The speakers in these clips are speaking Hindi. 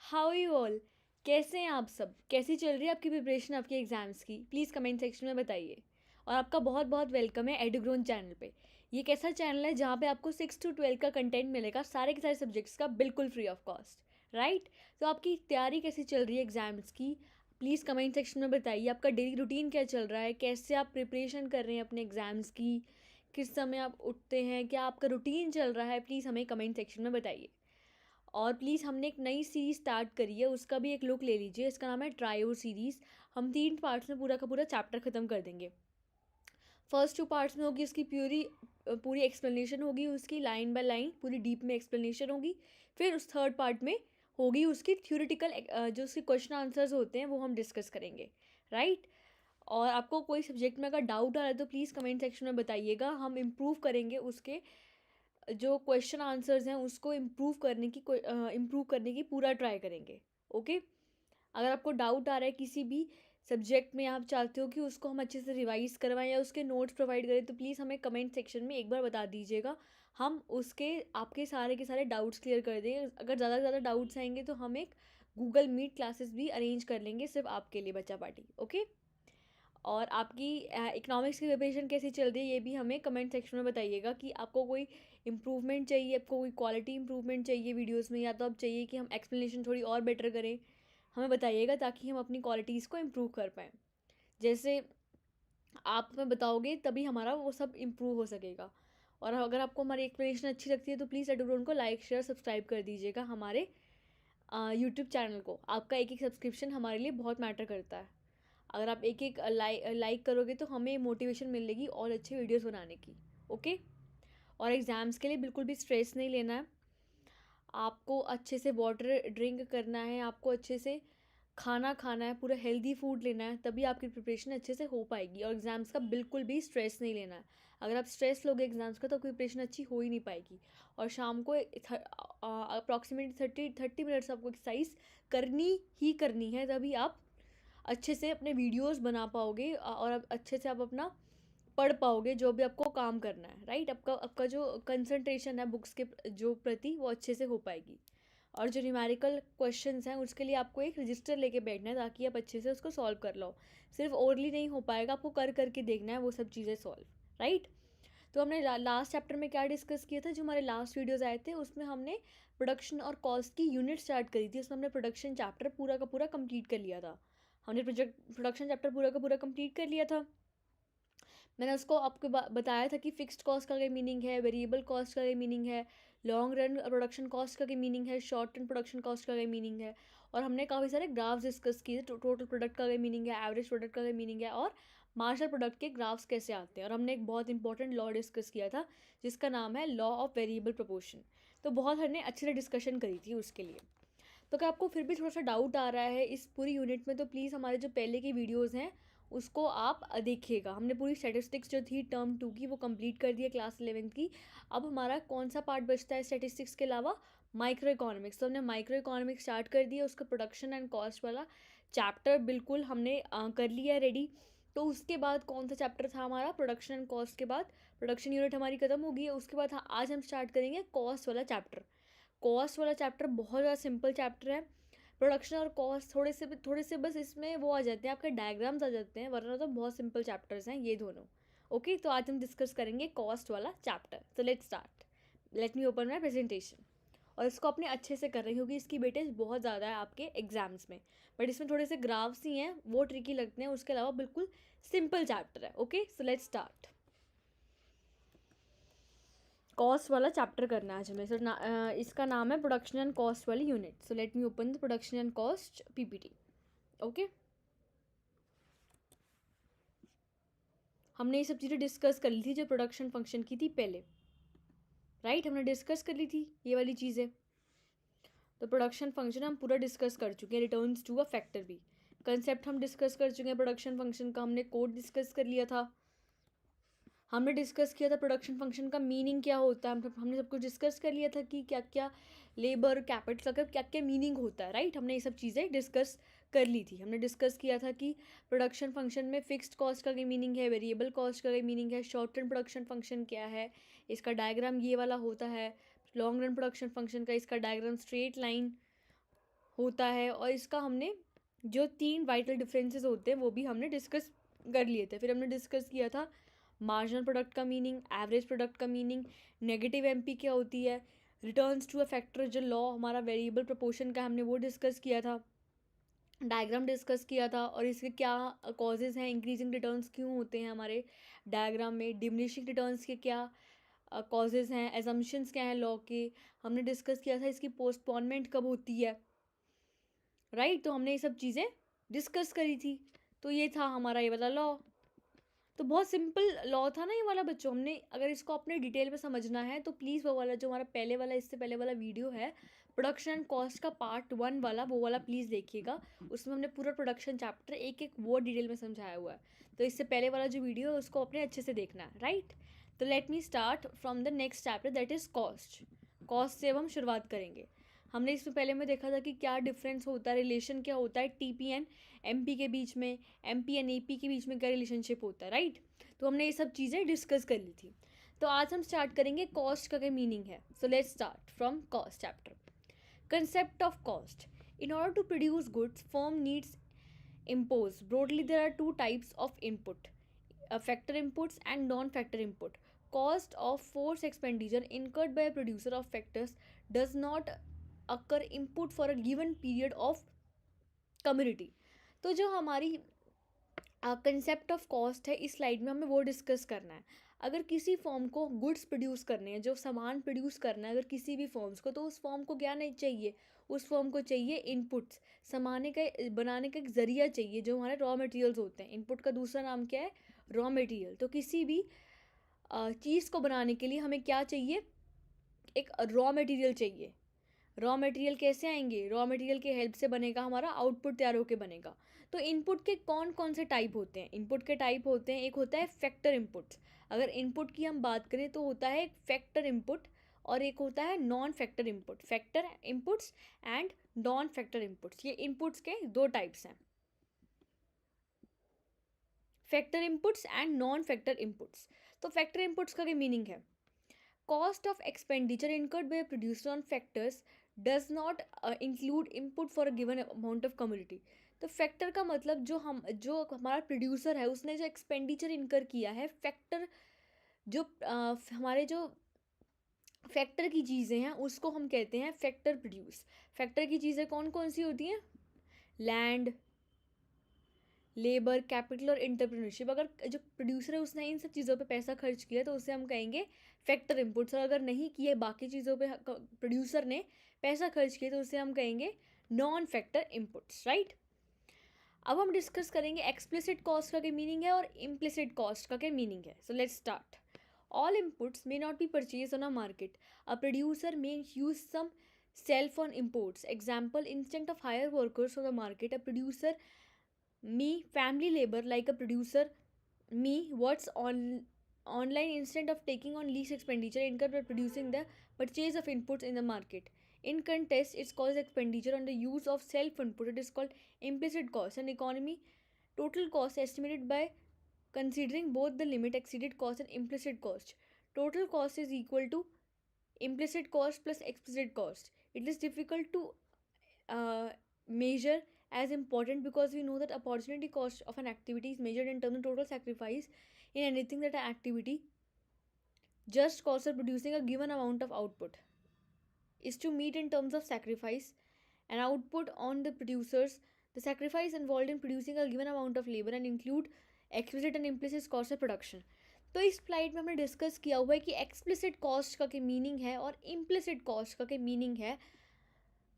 How you all. कैसे हैं आप सब? कैसी चल रही है आपकी प्रिपरेशन आपके एग्ज़ाम्स की? प्लीज़ कमेंट सेक्शन में बताइए। और आपका बहुत बहुत वेलकम है एडुग्रोन चैनल पे। ये एक ऐसा चैनल है जहाँ पे आपको 6 to 12 का कंटेंट मिलेगा, सारे के सारे सब्जेक्ट्स का बिल्कुल फ्री ऑफ कॉस्ट, राइट? तो आपकी तैयारी कैसी चल रही है एग्ज़ाम्स की? प्लीज़ कमेंट सेक्शन में बताइए। आपका डेली रूटीन क्या चल रहा है? कैसे आप प्रिपरेशन कर रहे हैं अपने एग्ज़ाम्स की? किस समय आप उठते हैं? क्या आपका रूटीन चल रहा है? प्लीज़ हमें कमेंट सेक्शन में बताइए। और प्लीज़ हमने एक नई सीरीज़ स्टार्ट करी है, उसका भी एक लुक ले लीजिए। इसका नाम है ट्रायो सीरीज़। हम 3 पार्ट्स में पूरा का पूरा चैप्टर ख़त्म कर देंगे। फर्स्ट 2 पार्ट्स में होगी उसकी पूरी एक्सप्लेनेशन होगी, उसकी लाइन बाय लाइन पूरी डीप में एक्सप्लेनेशन होगी। फिर उस थर्ड पार्ट में होगी उसकी थ्योरेटिकल जो उसके क्वेश्चन आंसर्स होते हैं वो हम डिस्कस करेंगे, राइट? और आपको कोई सब्जेक्ट में अगर डाउट आ रहा है तो प्लीज़ कमेंट सेक्शन में बताइएगा, हम इम्प्रूव करेंगे उसके जो क्वेश्चन आंसर्स हैं उसको इम्प्रूव करने की पूरा ट्राई करेंगे। ओके, अगर आपको डाउट आ रहा है किसी भी सब्जेक्ट में, आप चाहते हो कि उसको हम अच्छे से रिवाइज करवाएं या उसके नोट्स प्रोवाइड करें, तो प्लीज़ हमें कमेंट सेक्शन में एक बार बता दीजिएगा। हम उसके आपके सारे के सारे डाउट्स क्लियर कर देंगे। अगर ज़्यादा से ज़्यादा डाउट्स आएंगे तो हम एक गूगल मीट क्लासेस भी अरेंज कर लेंगे सिर्फ आपके लिए, बच्चा पार्टी। ओके, और आपकी इकोनॉमिक्स की प्रिपरेशन कैसी चल रही है ये भी हमें कमेंट सेक्शन में बताइएगा कि आपको कोई इम्प्रूवमेंट चाहिए, आपको कोई क्वालिटी इम्प्रूवमेंट चाहिए वीडियोस में, या तो आप चाहिए कि हम एक्सप्लेनेशन थोड़ी और बेटर करें। हमें बताइएगा ताकि हम अपनी क्वालिटीज़ को इम्प्रूव कर पाएँ। जैसे आप हमें बताओगे तभी हमारा वो सब इम्प्रूव हो सकेगा। और अगर आपको हमारी एक्सप्लेनेशन अच्छी लगती है तो प्लीज़ एडुग्रोन को लाइक शेयर सब्सक्राइब कर दीजिएगा हमारे यूट्यूब चैनल को। आपका एक एक सब्सक्रिप्शन हमारे लिए बहुत मैटर करता है। अगर आप एक एक लाइक करोगे तो हमें मोटिवेशन मिलेगी और अच्छे वीडियोस बनाने की। ओके, और एग्ज़ाम्स के लिए बिल्कुल भी स्ट्रेस नहीं लेना है। आपको अच्छे से वाटर ड्रिंक करना है, आपको अच्छे से खाना खाना है, पूरा हेल्दी फूड लेना है, तभी आपकी प्रिपरेशन अच्छे से हो पाएगी। और एग्ज़ाम्स का बिल्कुल भी स्ट्रेस नहीं लेना है। अगर आप स्ट्रेस लोगे एग्ज़ाम्स का तो प्रिपरेशन अच्छी हो ही नहीं पाएगी। और शाम को अप्रॉक्सीमेटली 30 मिनट्स आपको एक्सरसाइज करनी ही करनी है, तभी आप अच्छे से अपने वीडियोस बना पाओगे और अब अच्छे से आप अपना पढ़ पाओगे जो भी आपको काम करना है, राइट? आपका जो कंसंट्रेशन है बुक्स के जो प्रति वो अच्छे से हो पाएगी। और जो न्यूमेरिकल क्वेश्चंस हैं उसके लिए आपको एक रजिस्टर लेके बैठना है ताकि आप अच्छे से उसको सॉल्व कर लो। सिर्फ ओरली नहीं हो पाएगा, आपको कर करके देखना है वो सब चीज़ें सॉल्व, राइट? तो हमने लास्ट चैप्टर में क्या डिस्कस किया था? जो हमारे लास्ट वीडियोस आए थे उसमें हमने प्रोडक्शन और कॉस्ट की यूनिट स्टार्ट करी थी। उसमें हमने प्रोडक्शन चैप्टर पूरा का पूरा कंप्लीट कर लिया था। हमने प्रोडक्शन चैप्टर पूरा का पूरा कंप्लीट कर लिया था। मैंने उसको आपको बताया था कि फिक्स्ड कॉस्ट का क्या मीनिंग है, वेरिएबल कॉस्ट का क्या मीनिंग है, लॉन्ग रन प्रोडक्शन कॉस्ट का क्या मीनिंग है, शॉर्ट रन प्रोडक्शन कॉस्ट का क्या मीनिंग है। और हमने काफ़ी सारे ग्राफ्स डिस्कस किए थे, टोटल प्रोडक्ट का क्या मीनिंग है, एवरेज प्रोडक्ट का क्या मीनिंग है, और मार्जिनल प्रोडक्ट के ग्राफ्स कैसे आते हैं। और हमने एक बहुत इंपॉर्टेंट लॉ डिस्कस किया था जिसका नाम है लॉ ऑफ वेरिएबल प्रोपोर्शन। तो बहुत हमने अच्छे से डिस्कशन करी थी उसके लिए। तो अगर आपको फिर भी थोड़ा सा डाउट आ रहा है इस पूरी यूनिट में तो प्लीज़ हमारे जो पहले की वीडियोस हैं उसको आप देखिएगा। हमने पूरी स्टैटिस्टिक्स जो थी टर्म 2 की वो कंप्लीट कर दी है क्लास 11th की। अब हमारा कौन सा पार्ट बचता है स्टैटिस्टिक्स के अलावा? Micro economics. तो हमने माइक्रो इकोनॉमिक्स स्टार्ट कर दिया, उसका प्रोडक्शन एंड कॉस्ट वाला चैप्टर बिल्कुल हमने कर लिया है रेडी। तो उसके बाद कौन सा चैप्टर था हमारा? प्रोडक्शन एंड कॉस्ट के बाद प्रोडक्शन यूनिट हमारी खत्म हो गई है। उसके बाद आज हम स्टार्ट करेंगे कॉस्ट वाला चैप्टर। कॉस्ट वाला चैप्टर बहुत ज़्यादा सिंपल चैप्टर है। प्रोडक्शन और कॉस्ट थोड़े से बस इसमें वो आ जाते हैं, आपके डायग्राम्स आ जाते हैं, वरना तो बहुत सिंपल चैप्टर्स हैं ये दोनों। ओके, तो आज हम डिस्कस करेंगे कॉस्ट वाला चैप्टर। तो let's start. Let me open my presentation. और इसको अपने अच्छे से कर रही क्योंकि इसकी वेटेज बहुत ज़्यादा है आपके एग्जाम्स में। बट इसमें थोड़े से ग्राफ्स ही हैं वो ट्रिकी लगते हैं, उसके अलावा बिल्कुल सिंपल चैप्टर है। Okay, so let's start. Cost वाला चैप्टर करना है आज हमें। सर इसका नाम है प्रोडक्शन एंड कॉस्ट वाली unit. So let me open the production and cost PPT. Okay, हमने ये सब चीज़ें डिस्कस कर ली थी जो प्रोडक्शन फंक्शन की थी पहले, राइट? हमने डिस्कस कर ली थी ये वाली चीज़ें। तो प्रोडक्शन फंक्शन हम पूरा डिस्कस कर चुके हैं, रिटर्न्स टू अ फैक्टर भी कंसेप्ट हम डिस्कस कर चुके हैं। प्रोडक्शन फंक्शन का हमने कोड डिस्कस कर लिया था। हमने डिस्कस किया था प्रोडक्शन फंक्शन का मीनिंग क्या होता है। हमने सब कुछ डिस्कस कर लिया था कि क्या क्या लेबर कैपिटल का क्या क्या मीनिंग होता है, राइट? हमने ये सब चीज़ें डिस्कस कर ली थी। हमने डिस्कस किया था कि प्रोडक्शन फंक्शन में फिक्स्ड कॉस्ट का क्या मीनिंग है, वेरिएबल कॉस्ट का क्या मीनिंग है, शॉर्ट टर्म प्रोडक्शन फंक्शन क्या है, इसका डायग्राम ये वाला होता है। लॉन्ग रन प्रोडक्शन फंक्शन का इसका डायग्राम स्ट्रेट लाइन होता है, और इसका हमने जो 3 वाइटल डिफरेंसेस होते हैं वो भी हमने डिस्कस कर लिए थे। फिर हमने डिस्कस किया था मार्जिनल प्रोडक्ट का मीनिंग, एवरेज प्रोडक्ट का मीनिंग, नेगेटिव एमपी क्या होती है, रिटर्न्स टू अ फैक्टर जो लॉ हमारा वेरिएबल प्रोपोर्शन का हमने वो डिस्कस किया था, डायग्राम डिस्कस किया था और इसके क्या कॉजेज़ हैं, इंक्रीजिंग रिटर्न्स क्यों होते हैं हमारे डायग्राम में, डिमिनिशिंग रिटर्न्स के क्या कॉजेज़ हैं, एजम्पशंस क्या हैं लॉ के, हमने डिस्कस किया था इसकी पोस्टपोनमेंट कब होती है, राइट। तो हमने ये सब चीज़ें डिस्कस करी थी। तो ये था हमारा ये वाला लॉ। तो बहुत सिंपल लॉ था ना ये वाला बच्चों। हमने अगर इसको अपने डिटेल में समझना है तो प्लीज़ वो वाला जो हमारा पहले वाला, इससे पहले वाला वीडियो है प्रोडक्शन एंड कॉस्ट का पार्ट 1 वाला, वो वाला प्लीज़ देखिएगा। उसमें हमने पूरा प्रोडक्शन चैप्टर एक एक वो डिटेल में समझाया हुआ है। तो इससे पहले वाला जो वीडियो है उसको अपने अच्छे से देखना है, राइट। तो let me start from the next chapter that is cost. Cost से अब हम शुरुआत करेंगे। हमने इसमें पहले में देखा था कि क्या डिफरेंस होता है, रिलेशन क्या होता है टीपी एंड एमपी के बीच में, एमपी एंड एपी के बीच में क्या रिलेशनशिप होता है, राइट। तो हमने ये सब चीज़ें डिस्कस कर ली थी। तो आज हम स्टार्ट करेंगे कॉस्ट का क्या मीनिंग है। So let's start from cost chapter. Concept of cost. In order to produce goods firm needs impose. Broadly, there are two types of input, factor inputs and non-factor input. Cost of force expenditure incurred by a producer of factors does not occur input for a given period of commodity. तो जो हमारी कंसेप्ट ऑफ कॉस्ट है इस स्लाइड में हमें वो डिस्कस करना है। अगर किसी फॉर्म को गुड्स प्रोड्यूस करने हैं, जो सामान प्रोड्यूस करना है अगर किसी भी फॉर्म्स को, तो उस फॉर्म को क्या नहीं चाहिए, उस फॉर्म को चाहिए इनपुट्स, सामाने का बनाने का एक ज़रिया चाहिए जो हमारे रॉ मटेरियल्स होते हैं। इनपुट का दूसरा नाम क्या है, रॉ मटेरियल। तो किसी भी चीज़ को बनाने के लिए हमें क्या चाहिए, एक रॉ मटेरियल चाहिए। रॉ मटेरियल कैसे आएंगे, रॉ मटेरियल के हेल्प से बनेगा हमारा आउटपुट, तैयार होकर बनेगा। तो इनपुट के कौन कौन से टाइप होते हैं, इनपुट के टाइप होते हैं, एक होता है फैक्टर इनपुट्स। अगर इनपुट की हम बात करें तो होता है एक फैक्टर इनपुट और एक होता है non factor input. Factor inputs and non factor inputs, ये इनपुट्स के दो टाइप्स हैं, factor inputs and non factor inputs. तो फैक्टर इनपुट्स का क्या मीनिंग है, cost of expenditure incurred by producer on factors does not include input for a given amount of commodity. तो फैक्टर का मतलब जो हमारा प्रोड्यूसर है उसने जो एक्सपेंडिचर इनकर किया है, फैक्टर जो हमारे जो फैक्टर की चीज़ें हैं उसको हम कहते हैं फैक्टर प्रोड्यूस। फैक्टर की चीज़ें कौन कौन सी होती हैं, लैंड, लेबर, कैपिटल और एंटरप्रेन्योरशिप। अगर जो प्रोड्यूसर है उसने इन सब चीज़ों पे पैसा खर्च किया तो उसे हम कहेंगे फैक्टर इनपुट्स, और अगर नहीं किए बाकी चीज़ों पे प्रोड्यूसर ने पैसा खर्च किया तो उसे हम कहेंगे नॉन फैक्टर इनपुट्स, राइट। अब हम डिस्कस करेंगे एक्सप्लिसिट कॉस्ट का क्या मीनिंग है और इम्प्लिसिट कॉस्ट का क्या मीनिंग है। So let's start. All inputs may not be purchase on a market, a producer may use some self on imports. Example, instead of hire workers on the market, a producer me family labor like a producer me what's on online instead of taking on lease expenditure incurred by producing the purchase of inputs in the market. In contest, it's called expenditure on the use of self input. It is called implicit cost. An economy total cost estimated by considering both the limit exceeded cost and implicit cost. Total cost is equal to implicit cost plus explicit cost. It is difficult to measure as important because we know that opportunity cost of an activity is measured in terms of total sacrifice in anything that an activity just cost of producing a given amount of output is to meet in terms of sacrifice and output on the producers. The sacrifice involved in producing a given amount of labor and include explicit and implicit cost of production. तो इस स्लाइड में हमने डिस्कस किया हुआ है कि एक्सप्लिसिट कॉस्ट का क्या मीनिंग है और इम्प्लिसिट कॉस्ट का क्या मीनिंग है।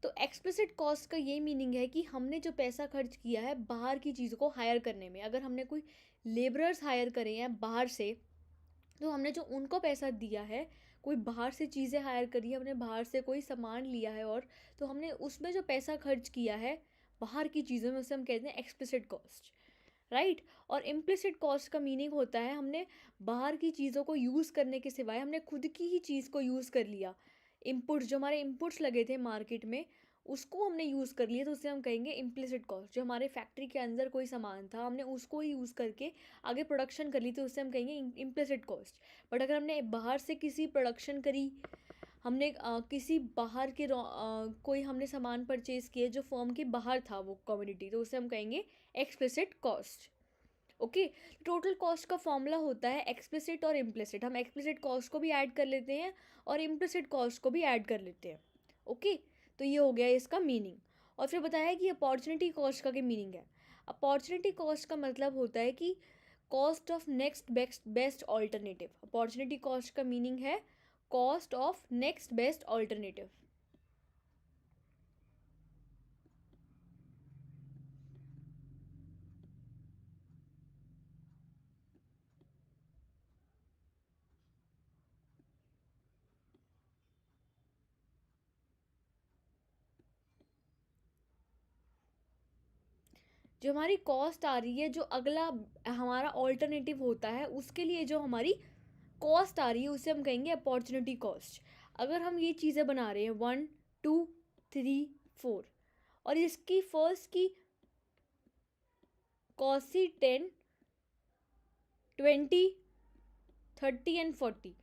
तो एक्सप्लिसिट कॉस्ट का ये मीनिंग है कि हमने जो पैसा खर्च किया है बाहर की चीज़ों को हायर करने में, अगर हमने कोई लेबरर्स हायर करे हैं बाहर से तो हमने जो उनको पैसा दिया है, कोई बाहर से चीज़ें हायर करी है, हमने बाहर से कोई सामान लिया है और तो हमने उसमें जो पैसा खर्च किया है बाहर की चीज़ों में, उसे हम कहते हैं एक्सप्लिसिट कॉस्ट, राइट। और इम्प्लिसिट कॉस्ट का मीनिंग होता है हमने बाहर की चीज़ों को यूज़ करने के सिवाय हमने खुद की ही चीज़ को यूज़ कर लिया। इनपुट्स जो हमारे इनपुट्स लगे थे मार्केट में उसको हमने यूज़ कर लिया तो उसे हम कहेंगे इम्प्लिसिट कॉस्ट। जो हमारे फैक्ट्री के अंदर कोई सामान था हमने उसको ही यूज़ करके आगे प्रोडक्शन कर ली तो उसे हम कहेंगे इम्प्लिसिट कॉस्ट। बट अगर हमने बाहर से किसी प्रोडक्शन करी हमने किसी बाहर के कोई हमने सामान परचेज़ किया जो फर्म के बाहर था वो कमोडिटी, तो उसे हम कहेंगे explicit cost. Okay, total cost का फॉर्मूला होता है एक्सप्लिसिट और इम्प्लिसिट। हम एक्सप्लिसिट कॉस्ट को भी ऐड कर लेते हैं और इम्प्लिसिट कॉस्ट को भी ऐड कर लेते हैं। ओके, तो ये हो गया इसका मीनिंग। और फिर बताया कि अपॉर्चुनिटी कॉस्ट का क्या मीनिंग है। अपॉर्चुनिटी कॉस्ट का मतलब होता है कि cost of next best alternative. Opportunity cost का मीनिंग है cost of next best alternative. जो हमारी कॉस्ट आ रही है, जो अगला हमारा ऑल्टरनेटिव होता है, उसके लिए जो हमारी कॉस्ट आ रही है उसे हम कहेंगे अपॉर्चुनिटी कॉस्ट। अगर हम ये चीज़ें बना रहे हैं 1 2 3 4 और इसकी फर्स्ट की कॉस्ट थी 10 20 30 एंड 40,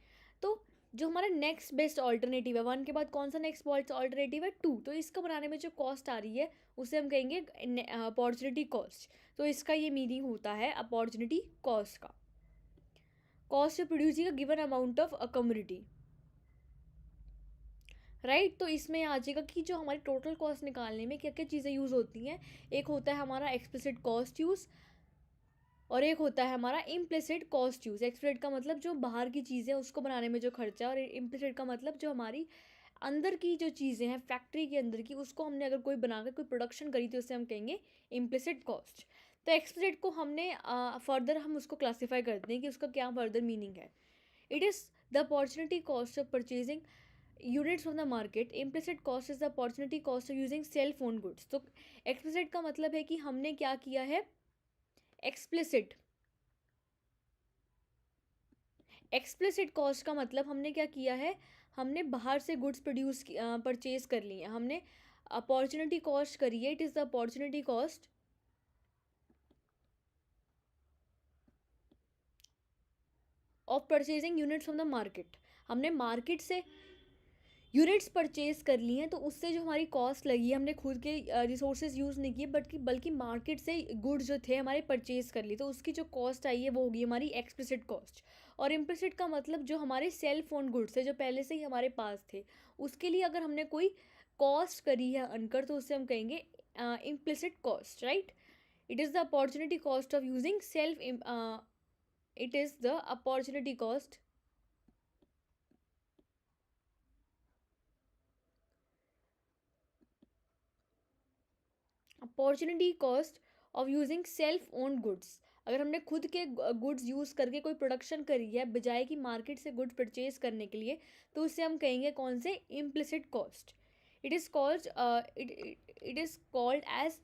तो जो हमारा नेक्स्ट बेस्ट ऑल्टरनेटिव है 1 के बाद कौन सा नेक्स्ट बेस्ट ऑल्टरनेटिव है 2, तो इसका बनाने में जो कॉस्ट आ रही है उसे हम कहेंगे अपॉर्चुनिटी कॉस्ट। तो इसका ये मीनिंग होता है अपॉर्चुनिटी कॉस्ट का, cost of producing a given amount of a commodity, right. तो इसमें आ जाएगा कि जो हमारी टोटल कॉस्ट निकालने में क्या क्या चीज़ें यूज़ होती हैं। एक होता है हमारा एक्सप्लिसिट कॉस्ट यूज़ और एक होता है हमारा इम्प्लिसिट कॉस्ट यूज़। एक्सप्लिसिट का मतलब जो बाहर की चीज़ें उसको बनाने में जो खर्चा है, और इम्प्लिसिट का मतलब जो हमारी अंदर की जो चीज़ें हैं फैक्ट्री के अंदर की, उसको हमने अगर कोई बनाकर कोई प्रोडक्शन करी तो उसे हम कहेंगे इम्प्लिसिट कॉस्ट। तो एक्सप्लिसिट को हमने फर्दर हम उसको क्लासीफाई करते हैं कि उसका क्या फर्दर मीनिंग है। It is the opportunity cost of purchasing units from the market. Implicit cost is the opportunity cost of using self own goods. तो एक्सप्लिसिट का मतलब है कि हमने क्या किया है, एक्सप्लिसिट एक्सप्लिसिट कॉस्ट का मतलब हमने क्या किया है, हमने बाहर से गुड्स परचेज कर लिए, हमने अपॉर्चुनिटी कॉस्ट करी है। It is the opportunity cost of purchasing units from the market. हमने मार्केट से यूनिट्स परचेज कर ली हैं, तो उससे जो हमारी कॉस्ट लगी है, हमने खुद के रिसोर्सेज यूज़ नहीं किए बल्कि मार्केट से गुड्स जो थे हमारे परचेज कर लिए, तो उसकी जो कॉस्ट आई है वो होगी हमारी एक्सप्लिसिट कॉस्ट। और इम्प्लिसिट का मतलब जो हमारे सेल्फ ओन गुड्स थे जो पहले से ही हमारे पास थे, उसके लिए अगर हमने कोई कॉस्ट करी है अनकर, तो उससे हम कहेंगे implicit cost, right. It is the opportunity cost of using it is the opportunity cost opportunity cost of using self owned goods. अगर हमने खुद के गुड्स यूज़ करके कोई प्रोडक्शन करी है बजाय कि मार्केट से गुड्स परचेज करने के लिए, तो उससे हम कहेंगे कौन से, implicit cost. It is called it is called as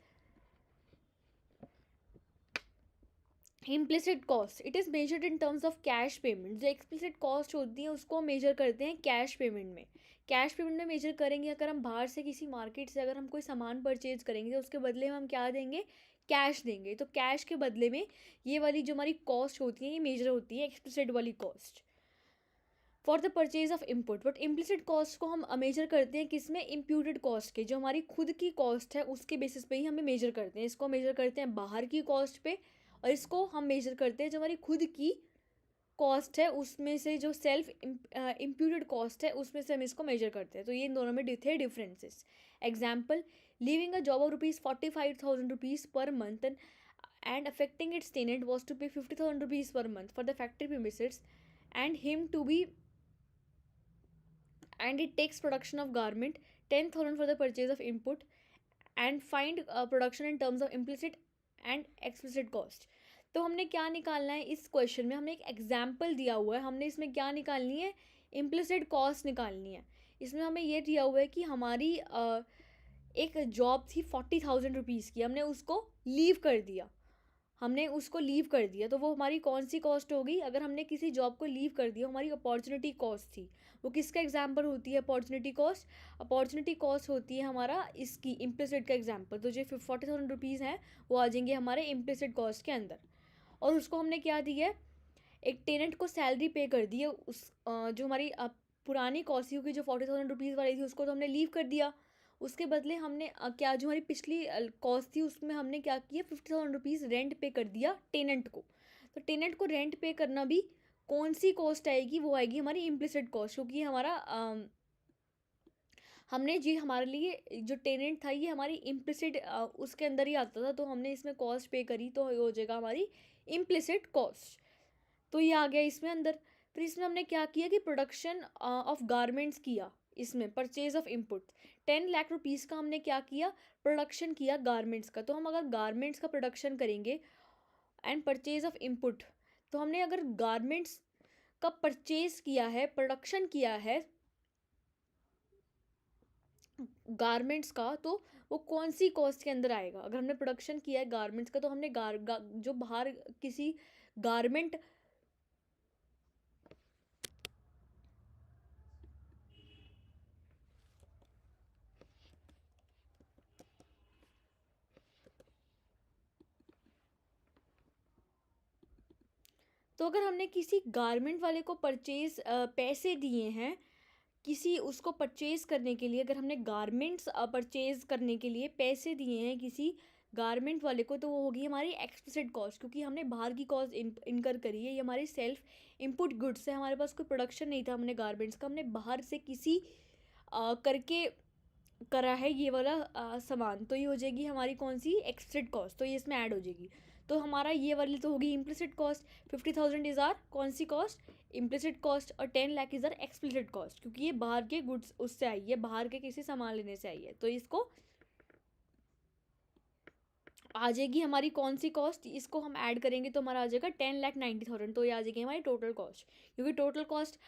implicit cost. It is measured in terms of cash payment. जो एक्सप्लिसिट कॉस्ट होती है उसको हम मेजर करते हैं कैश पेमेंट में। कैश पेमेंट में मेजर करेंगे, अगर हम बाहर से किसी मार्केट से अगर हम कोई सामान परचेज करेंगे तो उसके बदले में हम क्या देंगे, कैश देंगे। तो कैश के बदले में ये वाली जो हमारी कॉस्ट होती है ये मेजर होती है एक्सप्लिसिट वाली cost for the purchase of input. But implicit cost को हम मेजर करते हैं किसमें, इम्प्यूटेड कॉस्ट के, जो हमारी खुद की कॉस्ट है उसके बेसिस पे ही हमें मेजर करते हैं। इसको मेजर करते हैं बाहर की कॉस्ट पे, और इसको हम मेजर करते हैं जो हमारी खुद की कॉस्ट है उसमें से, जो सेल्फ इम्प्यूटेड कॉस्ट है उसमें से हम इसको मेजर करते हैं। तो ये इन दोनों में थे differences. Example, living a job of ₹45,000 per month and affecting its tenant was to pay ₹50,000 per month for the factory premises and him to be, and it takes production of garment 10,000 for the purchase of input and find production in terms of implicit and explicit cost। तो हमने क्या निकालना है इस क्वेश्चन में, हमने एक एग्जाम्पल दिया हुआ है, हमने इसमें क्या निकालनी है, इम्प्लिसिट कॉस्ट निकालनी है। इसमें हमें ये दिया हुआ है कि हमारी एक जॉब थी ₹40,000 की, हमने उसको लीव कर दिया, तो वो हमारी कौन सी कॉस्ट होगी, अगर हमने किसी जॉब को लीव कर दिया हमारी अपॉर्चुनिटी कॉस्ट थी। वो किसका एग्जाम्पल होती है, अपॉर्चुनिटी कॉस्ट होती है हमारा इसकी इम्प्लिसिट का एग्जाम्पल। तो जो ₹40,000 हैं वो आ जाएंगे हमारे इम्प्लिसिट कॉस्ट के अंदर। और उसको हमने क्या दिया है, एक टेनेंट को सैलरी पे कर दी है, उस जो हमारी पुरानी कॉस्ट थी क्योंकि जो 40,000 रुपीज़ वाली थी उसको तो हमने लीव कर दिया। उसके बदले हमने क्या जो हमारी पिछली कॉस्ट थी उसमें हमने क्या किया, 50,000 रुपीज़ रेंट पे कर दिया टेनेंट को। तो टेनेंट को रेंट पे करना भी कौन सी कॉस्ट आएगी, वो आएगी हमारी इम्प्लिसिट कॉस्ट, क्योंकि हमारा हमने जी हमारे लिए जो टेनेंट था ये हमारी इम्प्लिसिट उसके अंदर ही आता था, तो हमने इसमें कॉस्ट पे करी तो ये हो जाएगा हमारी इम्प्लिसिट कॉस्ट। तो ये आ गया इसमें अंदर। फिर इसमें हमने क्या किया कि प्रोडक्शन ऑफ गारमेंट्स किया, इसमें purchase of input 10 lakh rupees का हमने क्या किया, प्रोडक्शन किया गारमेंट्स का। तो हम अगर गारमेंट्स का प्रोडक्शन करेंगे एंड परचेज ऑफ इनपुट, तो हमने अगर गारमेंट्स का परचेज किया है, प्रोडक्शन किया है गारमेंट्स का, तो वो कौन सी कॉस्ट के अंदर आएगा। अगर हमने प्रोडक्शन किया है गारमेंट्स का तो हमने जो बाहर किसी गारमेंट तो अगर हमने किसी गारमेंट वाले को परचेज पैसे दिए हैं किसी उसको परचेज़ करने के लिए, अगर हमने गारमेंट्स परचेज़ करने के लिए पैसे दिए हैं किसी गारमेंट वाले को, तो वो होगी हमारी एक्सप्लिसिट कॉस्ट, क्योंकि हमने बाहर की कॉस्ट इनकर करी है। ये हमारी सेल्फ इनपुट गुड्स है, हमारे पास कोई प्रोडक्शन नहीं था हमने गारमेंट्स का, हमने बाहर से किसी करके करा है ये वाला सामान, तो ये हो जाएगी हमारी कौन सी, एक्सप्लिसिट कॉस्ट। तो ये इसमें ऐड हो जाएगी। तो हमारा ये वाली तो होगी इम्प्लिसिट कॉस्ट। 50,000 इज़ आर कौन सी कॉस्ट, इम्प्लिसिट कॉस्ट, और 10 lakh is are explicit cost, क्योंकि ये बाहर के गुड्स उससे आई है, बाहर के किसी सामान लेने से आई है। तो इसको आ जाएगी हमारी कौन सी कॉस्ट, इसको हम ऐड करेंगे तो हमारा आ जाएगा 10,90,000। तो ये आ जाएगी हमारी टोटल कॉस्ट, क्योंकि टोटल कॉस्ट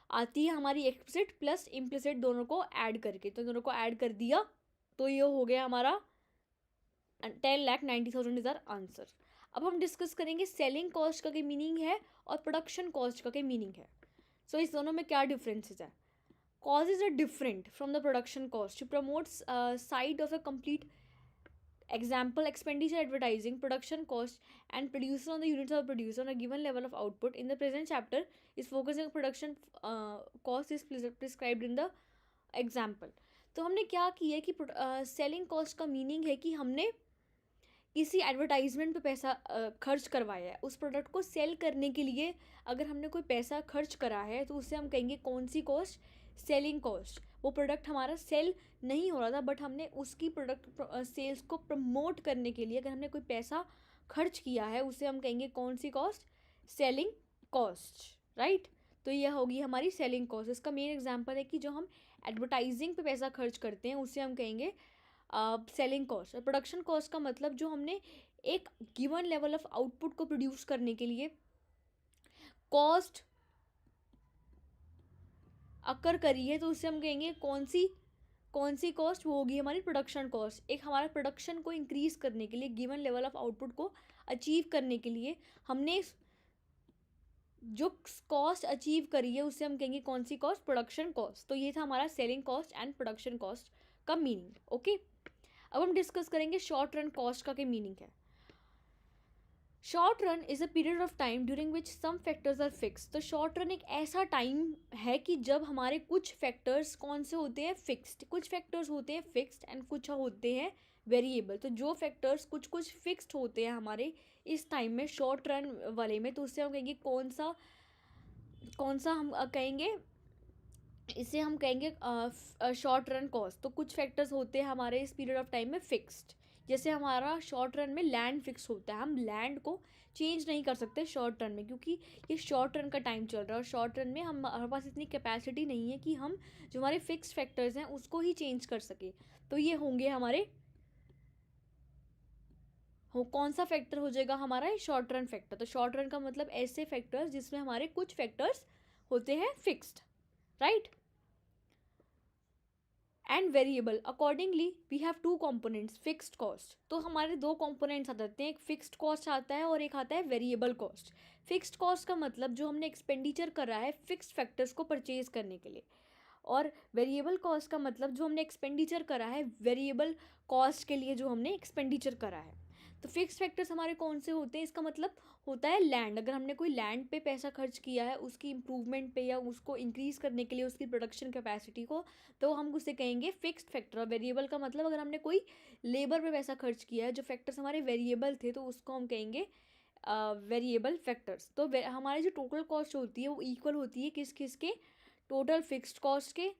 आती है हमारी एक्सप्लिसिट प्लस इम्प्लिसिट दोनों को ऐड करके। तो दोनों को ऐड कर दिया तो ये हो गया हमारा 10,90,000 इज़ आर आंसर। अब हम डिस्कस करेंगे सेलिंग कॉस्ट का क्या मीनिंग है और प्रोडक्शन कॉस्ट का क्या मीनिंग है। सो इस दोनों में क्या डिफरेंसेस है। Causes are different from the production cost to promotes side of a complete example expenditure advertising production cost and producer on the units of producer on a given level of output in the present chapter is focusing on production cost is prescribed in the example। तो हमने क्या किया कि सेलिंग कॉस्ट का मीनिंग है कि हमने किसी एडवर्टाइजमेंट पे पैसा खर्च करवाया है, उस प्रोडक्ट को सेल करने के लिए अगर हमने कोई पैसा खर्च करा है तो उससे हम कहेंगे कौन सी कॉस्ट, सेलिंग कॉस्ट। वो प्रोडक्ट हमारा सेल नहीं हो रहा था बट हमने उसकी प्रोडक्ट सेल्स को प्रमोट करने के लिए अगर हमने कोई पैसा खर्च किया है उसे हम कहेंगे कौन सी कॉस्ट, सेलिंग कॉस्ट, राइट। तो यह होगी हमारी सेलिंग कॉस्ट। इसका मेन एग्जांपल है कि जो हम एडवर्टाइजिंग पे पैसा खर्च करते हैं उसे हम कहेंगे सेलिंग कॉस्ट। और प्रोडक्शन कॉस्ट का मतलब जो हमने एक गिवन लेवल ऑफ आउटपुट को प्रोड्यूस करने के लिए कॉस्ट अकर करी है तो उससे हम कहेंगे कौन सी कॉस्ट, वो होगी हमारी प्रोडक्शन कॉस्ट। एक हमारा प्रोडक्शन को इंक्रीज करने के लिए गिवन लेवल ऑफ आउटपुट को अचीव करने के लिए हमने जो कॉस्ट अचीव करी है उससे हम कहेंगे कौन सी कॉस्ट, प्रोडक्शन कॉस्ट। तो ये था हमारा selling cost and production cost का मीनिंग। ओके, अब हम डिस्कस करेंगे शॉर्ट रन कॉस्ट का क्या मीनिंग है। Short run is a period of time during which some factors are fix. तो शॉर्ट रन एक ऐसा टाइम है कि जब हमारे कुछ फैक्टर्स कौन से होते हैं, फिक्स्ड। कुछ फैक्टर्स होते हैं फिक्स्ड एंड कुछ होते हैं वेरिएबल। तो जो फैक्टर्स कुछ फिक्स्ड होते हैं हमारे इस टाइम में शॉर्ट रन वाले में, तो उससे हम कहेंगे कौन सा हम कहेंगे, इसे हम कहेंगे शॉर्ट रन कॉस्ट। तो कुछ फैक्टर्स होते हैं हमारे इस पीरियड ऑफ टाइम में फिक्स्ड। जैसे हमारा शॉर्ट रन में लैंड फिक्स होता है, हम लैंड को चेंज नहीं कर सकते शॉर्ट रन में, क्योंकि ये शॉर्ट रन का टाइम चल रहा है और शॉर्ट रन में हमारे पास इतनी कैपेसिटी नहीं है कि हम जो हमारे फिक्स फैक्टर्स हैं उसको ही चेंज कर सके। तो ये होंगे हमारे कौन सा फैक्टर हो जाएगा हमारा, शॉर्ट रन फैक्टर। तो शॉर्ट रन का मतलब ऐसे फैक्टर्स जिसमें हमारे कुछ फैक्टर्स होते हैं fixed, right, and variable. Accordingly we have two components, fixed cost. तो हमारे दो कंपोनेंट्स आ जाते हैं, एक फिक्स्ड कॉस्ट आता है और एक आता है वेरिएबल कॉस्ट। फिक्स्ड कॉस्ट का मतलब जो हमने एक्सपेंडिचर करा है फिक्स्ड फैक्टर्स को परचेज करने के लिए, और वेरिएबल कॉस्ट का मतलब जो हमने एक्सपेंडिचर करा है वेरिएबल कॉस्ट के लिए जो हमने एक्सपेंडिचर करा है। तो फिक्स्ड फैक्टर्स हमारे कौन से होते हैं, इसका मतलब होता है लैंड। अगर हमने कोई लैंड पे पैसा खर्च किया है उसकी इम्प्रूवमेंट पे या उसको इंक्रीज़ करने के लिए उसकी प्रोडक्शन कैपेसिटी को, तो हम उसे कहेंगे फिक्स्ड फैक्टर। और वेरिएबल का मतलब अगर हमने कोई लेबर पे पैसा खर्च किया है, जो फैक्टर्स हमारे वेरिएबल थे, तो उसको हम कहेंगे वेरिएबल फैक्टर्स। तो हमारी जो टोटल कॉस्ट होती है वो इक्वल होती है किस किस के, टोटल फिक्स्ड कॉस्ट के,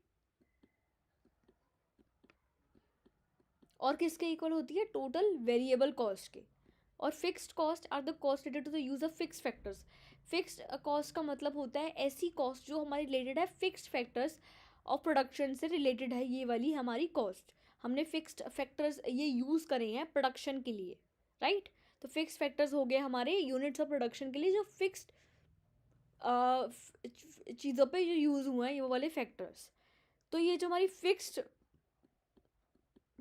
और किसके इक्वल होती है, टोटल वेरिएबल कॉस्ट के। और fixed cost are the cost related to the use of fixed factors. Fixed cost का मतलब होता है ऐसी कॉस्ट जो हमारी रिलेटेड है फिक्स्ड फैक्टर्स ऑफ प्रोडक्शन से रिलेटेड है, ये वाली हमारी कॉस्ट। हमने फिक्स्ड फैक्टर्स ये यूज़ करे हैं प्रोडक्शन के लिए, राइट। तो फिक्स्ड फैक्टर्स हो गए हमारे यूनिट्स ऑफ प्रोडक्शन के लिए जो फिक्स्ड चीज़ों पे जो यूज़ हुए हैं ये वाले फैक्टर्स। तो ये जो हमारी फिक्स्ड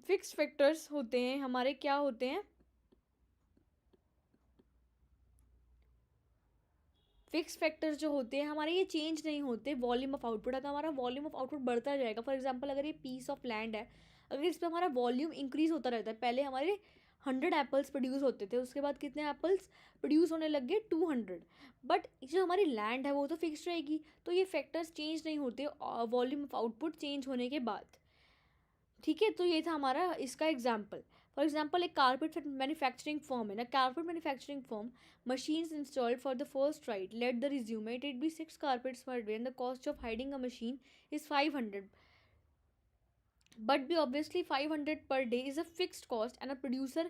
फैक्टर्स होते हैं हमारे, क्या होते हैं, फिक्स फैक्टर्स जो होते हैं हमारे ये चेंज नहीं होते वॉल्यूम ऑफ आउटपुट। अगर हमारा वॉल्यूम ऑफ आउटपुट बढ़ता जाएगा, फॉर एग्जांपल अगर ये पीस ऑफ लैंड है, अगर इस पर हमारा वॉल्यूम इंक्रीज होता रहता है, पहले हमारे 100 एप्पल्स प्रोड्यूस होते थे, उसके बाद कितने एप्पल्स प्रोड्यूस होने लग गए 200, बट जो हमारी लैंड है वो तो फिक्स रहेगी। तो ये फैक्टर्स चेंज नहीं होते वॉल्यूम ऑफ आउटपुट चेंज होने के बाद, ठीक है। तो ये था हमारा इसका एग्जाम्पल। फॉर एग्जाम्पल एक कारपेट मैन्युफैक्चरिंग फर्म है ना, carpet manufacturing firm machines installed for the first ride, let the resume it be 6 carpets per day and the cost of hiding a machine is 500, but be obviously 500 per day is a fixed cost and a producer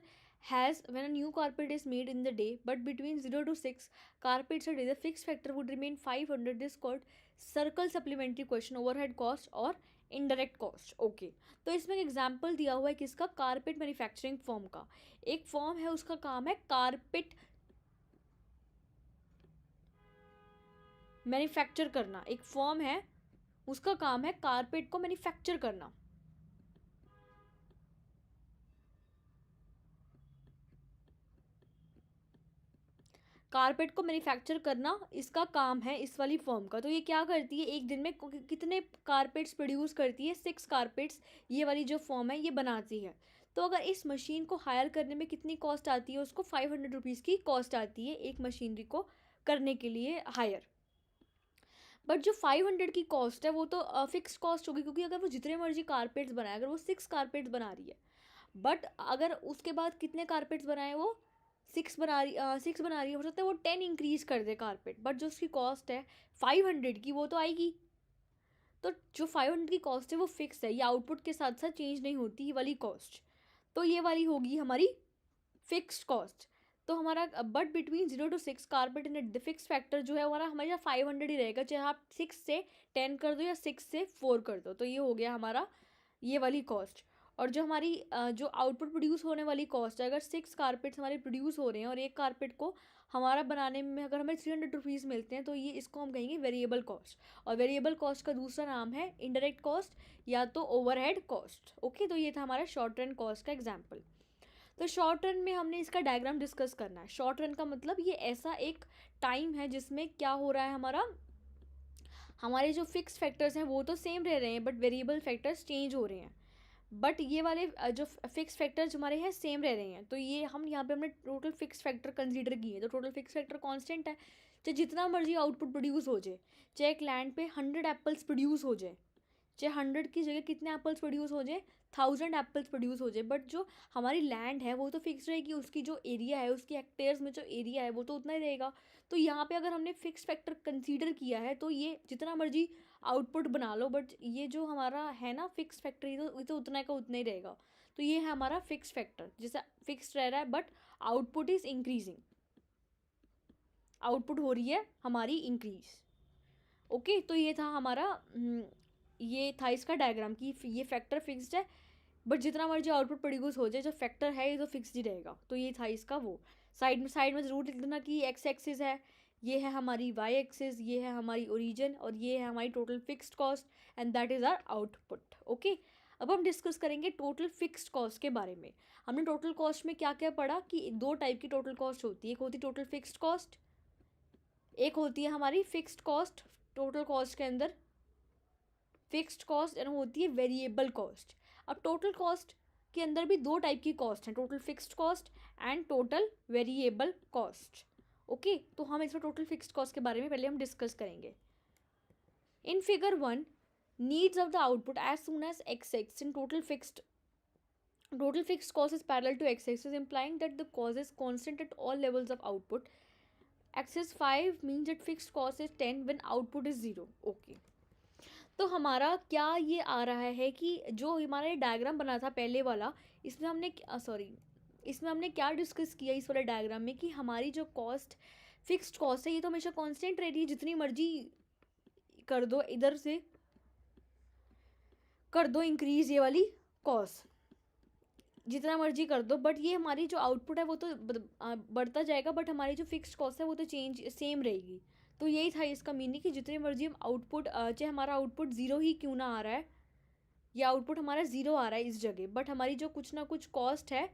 has when a new carpet is made in the day, but between 0 to 6 carpets a day the fixed factor would remain 500. This called circle supplementary question, overhead cost और इनडायरेक्ट कॉस्ट। ओके, तो इसमें एक एग्जाम्पल दिया हुआ है किसका, कारपेट मैन्युफैक्चरिंग फर्म का। एक फर्म है उसका काम है कारपेट मैन्युफैक्चर करना, एक फर्म है उसका काम है कारपेट को मैन्युफैक्चर करना। कारपेट को मैन्युफैक्चर करना इसका काम है इस वाली फर्म का। तो ये क्या करती है, एक दिन में कितने कारपेट्स प्रोड्यूस करती है, 6 कारपेट्स ये वाली जो फर्म है ये बनाती है। तो अगर इस मशीन को हायर करने में कितनी कॉस्ट आती है, उसको 500 रुपीज़ की कॉस्ट आती है एक मशीनरी को करने के लिए हायर। बट जो 500 की कॉस्ट है वो तो फिक्स कॉस्ट होगी, क्योंकि अगर वो जितने मर्जी कारपेट्स बनाए, अगर वो 6 कारपेट्स बना रही है, बट अगर उसके बाद कितने कारपेट्स बनाए, वो 6 बना रही है, हो सकता है वो 10 इंक्रीज़ कर दे कारपेट, बट जो उसकी कॉस्ट है 500 की वो तो आएगी। तो जो 500 की कॉस्ट है वो फिक्स है, ये आउटपुट के साथ साथ चेंज नहीं होती ये वाली कॉस्ट। तो ये वाली होगी हमारी फिक्स्ड कॉस्ट। तो हमारा but between 0 to 6 carpet in fix factor जो है हमारा हमेशा 500 ही रहेगा, चाहे आप 6 से 10 कर दो या 6 से 4 कर दो। तो ये हो गया हमारा ये वाली कॉस्ट। और जो हमारी जो आउटपुट प्रोड्यूस होने वाली कॉस्ट है, अगर 6 कारपेट्स हमारे प्रोड्यूस हो रहे हैं और एक कारपेट को हमारा बनाने में अगर हमें 300 रुपीज़ मिलते हैं, तो ये इसको हम कहेंगे वेरिएबल कॉस्ट। और वेरिएबल कॉस्ट का दूसरा नाम है इनडायरेक्ट कॉस्ट या तो ओवरहेड कॉस्ट। ओके, तो ये था हमारा शॉर्ट रन कॉस्ट का एग्जाम्पल। तो शॉर्ट रन में हमने इसका डायग्राम डिस्कस करना है। शॉर्ट रन का मतलब ये ऐसा एक टाइम है जिसमें क्या हो रहा है, हमारे जो फिक्स फैक्टर्स हैं वो तो सेम रह रहे हैं, बट वेरिएबल फैक्टर्स चेंज हो रहे हैं। बट ये वाले जो फिक्स फैक्टर्स हमारे हैं सेम रह रहे हैं। तो ये हम यहाँ पे हमने टोटल फिक्स फैक्टर कंसीडर किए। तो टोटल फिक्स फैक्टर कांस्टेंट है, चाहे जितना मर्जी आउटपुट प्रोड्यूस हो जाए, चाहे एक लैंड पे 100 एप्पल्स प्रोड्यूस हो जाए, चाहे 100 की जगह कितने एप्पल्स प्रोड्यूस हो जाए, 1000 एप्पल्स प्रोड्यूस हो जाए, बट जो हमारी लैंड है वो तो फिक्स रहेगी, उसकी जो एरिया है, उसकी हेक्टेयर्स में जो एरिया है वो तो उतना ही रहेगा। तो यहाँ पे अगर हमने फिक्स फैक्टर कंसीडर किया है तो ये जितना मर्जी आउटपुट बना लो, बट ये जो हमारा है ना फिक्स फैक्टर, ये तो उतना का उतना ही रहेगा। तो ये है हमारा फिक्स फैक्टर, जैसे फिक्स रह रहा है but output is increasing, output हो रही है हमारी इंक्रीज। ओके, तो ये था हमारा ये था इसका डायग्राम कि ये फैक्टर फिक्स्ड है, बट जितना मर्जी आउटपुट प्रोड्यूस हो जाए जो फैक्टर है ये तो फिक्स्ड ही रहेगा। तो ये था इसका वो। साइड में ज़रूर लिख देना कि एक्स एक्सिस है, ये है हमारी वाई एक्सिस, ये है हमारी ओरिजिन, और ये है हमारी total fixed cost, and that is our output. Okay, अब हम डिस्कस करेंगे टोटल फिक्स्ड कॉस्ट के बारे में। हमने टोटल कॉस्ट में क्या क्या पढ़ा कि 2 टाइप की टोटल कॉस्ट होती है, एक होती है टोटल फिक्स्ड कॉस्ट, एक होती है हमारी फिक्स्ड कॉस्ट। टोटल कॉस्ट के अंदर फिक्स्ड कॉस्ट एंड होती है वेरिएबल कॉस्ट। अब टोटल कॉस्ट के अंदर भी दो टाइप की कॉस्ट हैं, total fixed cost and total variable cost. Okay, तो हम इसमें टोटल फिक्स्ड कॉस्ट के बारे में पहले हम डिस्कस करेंगे। In figure 1, needs of the output as soon as x in total fixed cost is parallel to x axis, implying that the cost is constant at all levels of output. Axis 5 means that fixed cost is 10 when output is 0. Okay, तो हमारा क्या ये आ रहा है कि जो हमारा डायग्राम बना था पहले वाला, इसमें हमने क्या डिस्कस किया इस वाले डायग्राम में कि हमारी जो कॉस्ट फिक्स्ड कॉस्ट है ये तो हमेशा कांस्टेंट रह रही है, जितनी मर्जी कर दो, इधर से कर दो इंक्रीज ये वाली कॉस्ट, जितना मर्जी कर दो, बट ये हमारी जो आउटपुट है वो तो बढ़ता जाएगा, बट हमारी जो फिक्स्ड कॉस्ट है वो तो चेंज सेम रहेगी। तो यही था इसका मीनिंग कि जितने मर्जी हम आउटपुट, चाहे हमारा आउटपुट ज़ीरो ही क्यों ना आ रहा है, या आउटपुट हमारा ज़ीरो आ रहा है इस जगह, बट हमारी जो कुछ ना कुछ कॉस्ट है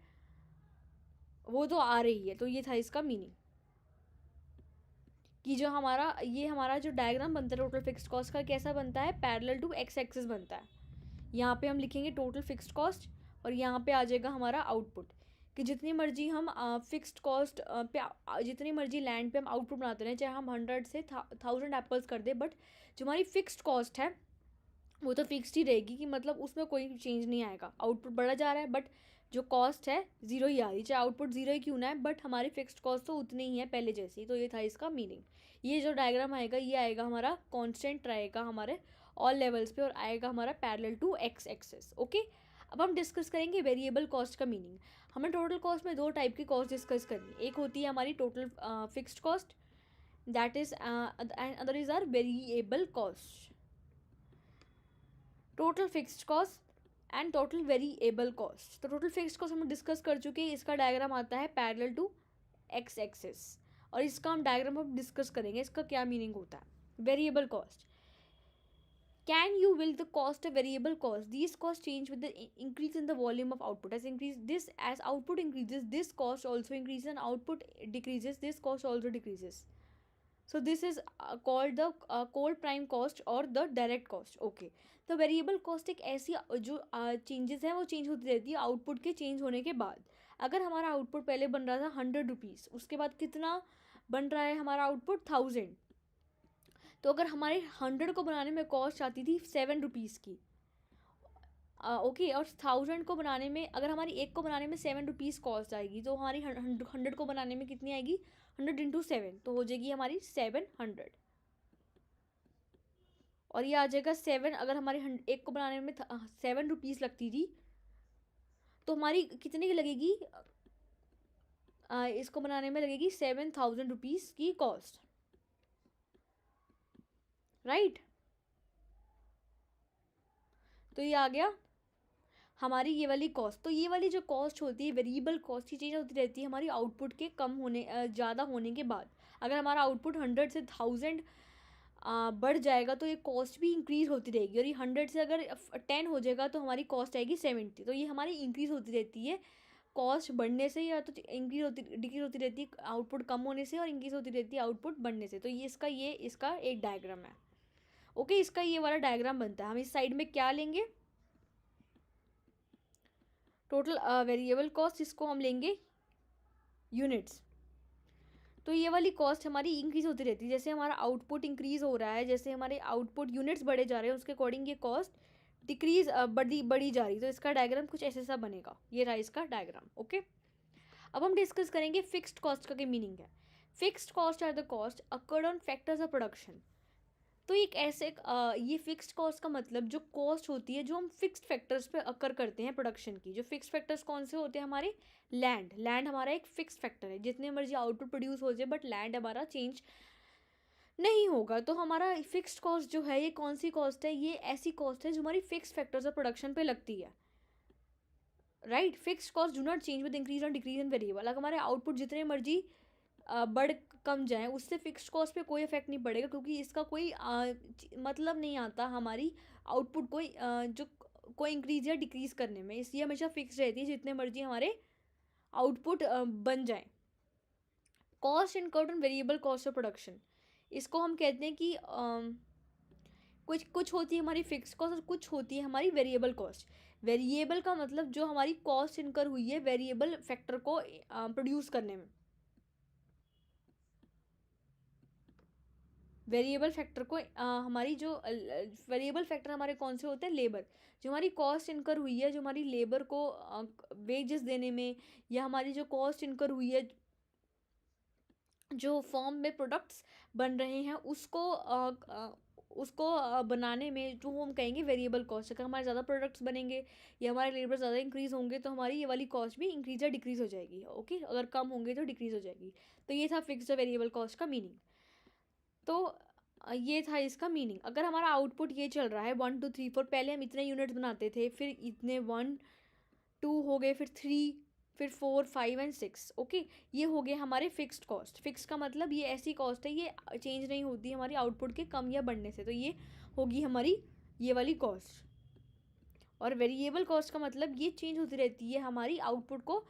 वो तो आ रही है। तो ये था इसका मीनिंग कि जो हमारा जो डायग्राम बनता है टोटल फिक्स्ड कॉस्ट का, कैसा बनता है, पैरेलल टू एक्स एक्सिस बनता है। यहाँ पे हम लिखेंगे टोटल फिक्स्ड कॉस्ट और यहाँ पे आ जाएगा हमारा आउटपुट, कि जितनी मर्जी हम फिक्स्ड कॉस्ट पे जितनी मर्जी लैंड पे हम आउटपुट बनाते रहें, चाहे हम 100 से 1000 एप्पल्स कर दे, बट जो हमारी फिक्स्ड कॉस्ट है वो तो फिक्स्ड ही रहेगी, कि मतलब उसमें कोई चेंज नहीं आएगा। आउटपुट बढ़ा जा रहा है बट जो कॉस्ट है ज़ीरो ही आ रही, चाहे आउटपुट ज़ीरो ही क्यों ना है, बट हमारी फिक्स्ड कॉस्ट तो उतनी ही है पहले जैसी। तो ये था इसका मीनिंग। ये जो डायग्राम आएगा ये आएगा हमारा कॉन्स्टेंट रहेगा हमारे ऑल लेवल्स पे और आएगा हमारा parallel to X axis. Okay, अब हम डिस्कस करेंगे वेरिएबल कॉस्ट का मीनिंग। हमें टोटल कॉस्ट में दो टाइप की कॉस्ट डिस्कस करनी है। एक होती है हमारी total fixed cost, that is and other is our variable cost. Total fixed cost and total variable cost. तो टोटल फिक्स्ड कॉस्ट हम डिस्कस कर चुके हैं, इसका डायग्राम आता है पैरेलल टू एक्स एक्सिस, और इसका हम डायग्राम अब डिस्कस करेंगे, इसका क्या मीनिंग होता है। Variable cost, can you will the cost of variable cost, these costs change with the increase in the volume of output, as output increases this cost also increases, and output decreases this cost also decreases. So this is called the cold prime cost or the direct cost. Okay, तो वेरिएबल कॉस्ट एक ऐसी जो चेंजेस हैं वो चेंज होती रहती है आउटपुट के चेंज होने के बाद। अगर हमारा आउटपुट पहले बन रहा था 100 रुपीज़, उसके बाद कितना बन रहा है हमारा आउटपुट 1000, तो अगर हमारे 100 को बनाने में कॉस्ट आती थी 7 रुपीज़ की, ओके, और 1000 को बनाने में, अगर हमारी एक को बनाने में 7 रुपीज़ कॉस्ट आएगी, तो हमारी 100 को बनाने में कितनी आएगी, 100 इंटू 7, तो हो जाएगी हमारी 700, और ये आ जाएगा 7। अगर हमारी एक को बनाने में 7 रुपीज़ लगती थी, तो हमारी कितने की लगेगी, इसको बनाने में लगेगी 7000 रुपीज़ की कॉस्ट, राइट। तो ये आ गया हमारी ये वाली कॉस्ट। तो ये वाली जो कॉस्ट होती है वेरिएबल कॉस्ट, ये चीज़ होती रहती है हमारी आउटपुट के कम होने, ज़्यादा होने के बाद। अगर हमारा आउटपुट 100 से 1000 बढ़ जाएगा तो ये कॉस्ट भी इंक्रीज़ होती रहेगी, और ये 100 से अगर 10 हो जाएगा तो हमारी कॉस्ट आएगी 70। तो ये हमारी इंक्रीज़ होती रहती है कॉस्ट बढ़ने से, या तो डिक्रीज़ होती रहती है आउटपुट कम होने से, और इंक्रीज़ होती रहती है आउटपुट बढ़ने से। तो ये इसका एक डायग्राम है। ओके, इसका ये वाला डायग्राम बनता है। हम इस साइड में क्या लेंगे, टोटल वेरिएबल कॉस्ट, इसको हम लेंगे यूनिट्स। तो ये वाली कॉस्ट हमारी इंक्रीज़ होती रहती है, जैसे हमारा आउटपुट इंक्रीज़ हो रहा है, जैसे हमारे आउटपुट यूनिट्स बढ़े जा रहे हैं, उसके अकॉर्डिंग ये कॉस्ट डिक्रीज़ बढ़ी जा रही। तो इसका डायग्राम कुछ ऐसा बनेगा। ये रहा इसका डायग्राम। ओके, अब हम डिस्कस करेंगे फिक्स्ड कॉस्ट का क्या मीनिंग है। Fixed cost are the cost occurred on factors of production. तो एक ऐसे ये फिक्स्ड कॉस्ट का मतलब जो कॉस्ट होती है जो हम फिक्स्ड फैक्टर्स पे अकर करते हैं प्रोडक्शन की। जो फिक्स्ड फैक्टर्स कौन से होते हैं हमारे, लैंड हमारा एक फिक्स्ड फैक्टर है, जितने मर्जी आउटपुट प्रोड्यूस हो जाए बट लैंड हमारा चेंज नहीं होगा। तो हमारा फिक्स्ड कॉस्ट जो है ये कौन सी कॉस्ट है, ये ऐसी कॉस्ट है जो हमारी फिक्स्ड फैक्टर्स ऑफ प्रोडक्शन पे लगती है, right. Fixed cost do not change with increase और डिक्रीज इन वेरिएबल। अगर हमारे आउटपुट जितने मर्जी बढ़ कम जाए उससे फिक्स्ड कॉस्ट पे कोई इफेक्ट नहीं पड़ेगा, क्योंकि इसका कोई मतलब नहीं आता हमारी आउटपुट कोई इंक्रीज या डिक्रीज करने में। इसलिए हमेशा फिक्स रहती है जितने मर्जी हमारे आउटपुट बन जाए। Cost incurred on variable cost of production, इसको हम कहते हैं कि कुछ होती है हमारी फिक्स कॉस्ट और कुछ होती है हमारी वेरिएबल कॉस्ट। वेरिएबल का मतलब जो हमारी कॉस्ट इनकर हुई है वेरिएबल फैक्टर को प्रोड्यूस करने में। वेरिएबल फैक्टर को हमारी जो वेरिएबल फैक्टर हमारे कौन से होते हैं, लेबर। जो हमारी कॉस्ट इनकर हुई है, जो हमारी लेबर को वेजेस देने में, या हमारी जो कॉस्ट इनकर हुई है जो फॉर्म में प्रोडक्ट्स बन रहे हैं उसको बनाने में, जो हम कहेंगे वेरिएबल कॉस्ट। अगर हमारे ज़्यादा प्रोडक्ट्स बनेंगे या हमारे लेबर ज़्यादा इंक्रीज़ होंगे तो हमारी ये वाली कॉस्ट भी इंक्रीज़ या डिक्रीज़ हो जाएगी। ओके, अगर कम होंगे तो डिक्रीज़ हो जाएगी। तो ये था फिक्स्ड वेरिएबल कॉस्ट का मीनिंग। तो ये था इसका मीनिंग। अगर हमारा आउटपुट ये चल रहा है 1 2 3 4, पहले हम इतने यूनिट्स बनाते थे, फिर इतने 1 2 हो गए, फिर 3, फिर 4 5 एंड 6। ओके, ये हो गए हमारे फिक्स्ड कॉस्ट। फिक्स का मतलब ये ऐसी कॉस्ट है, ये चेंज नहीं होती हमारी आउटपुट के कम या बढ़ने से, तो ये होगी हमारी ये वाली कॉस्ट। और वेरिएबल कॉस्ट का मतलब ये चेंज होती रहती है हमारी आउटपुट को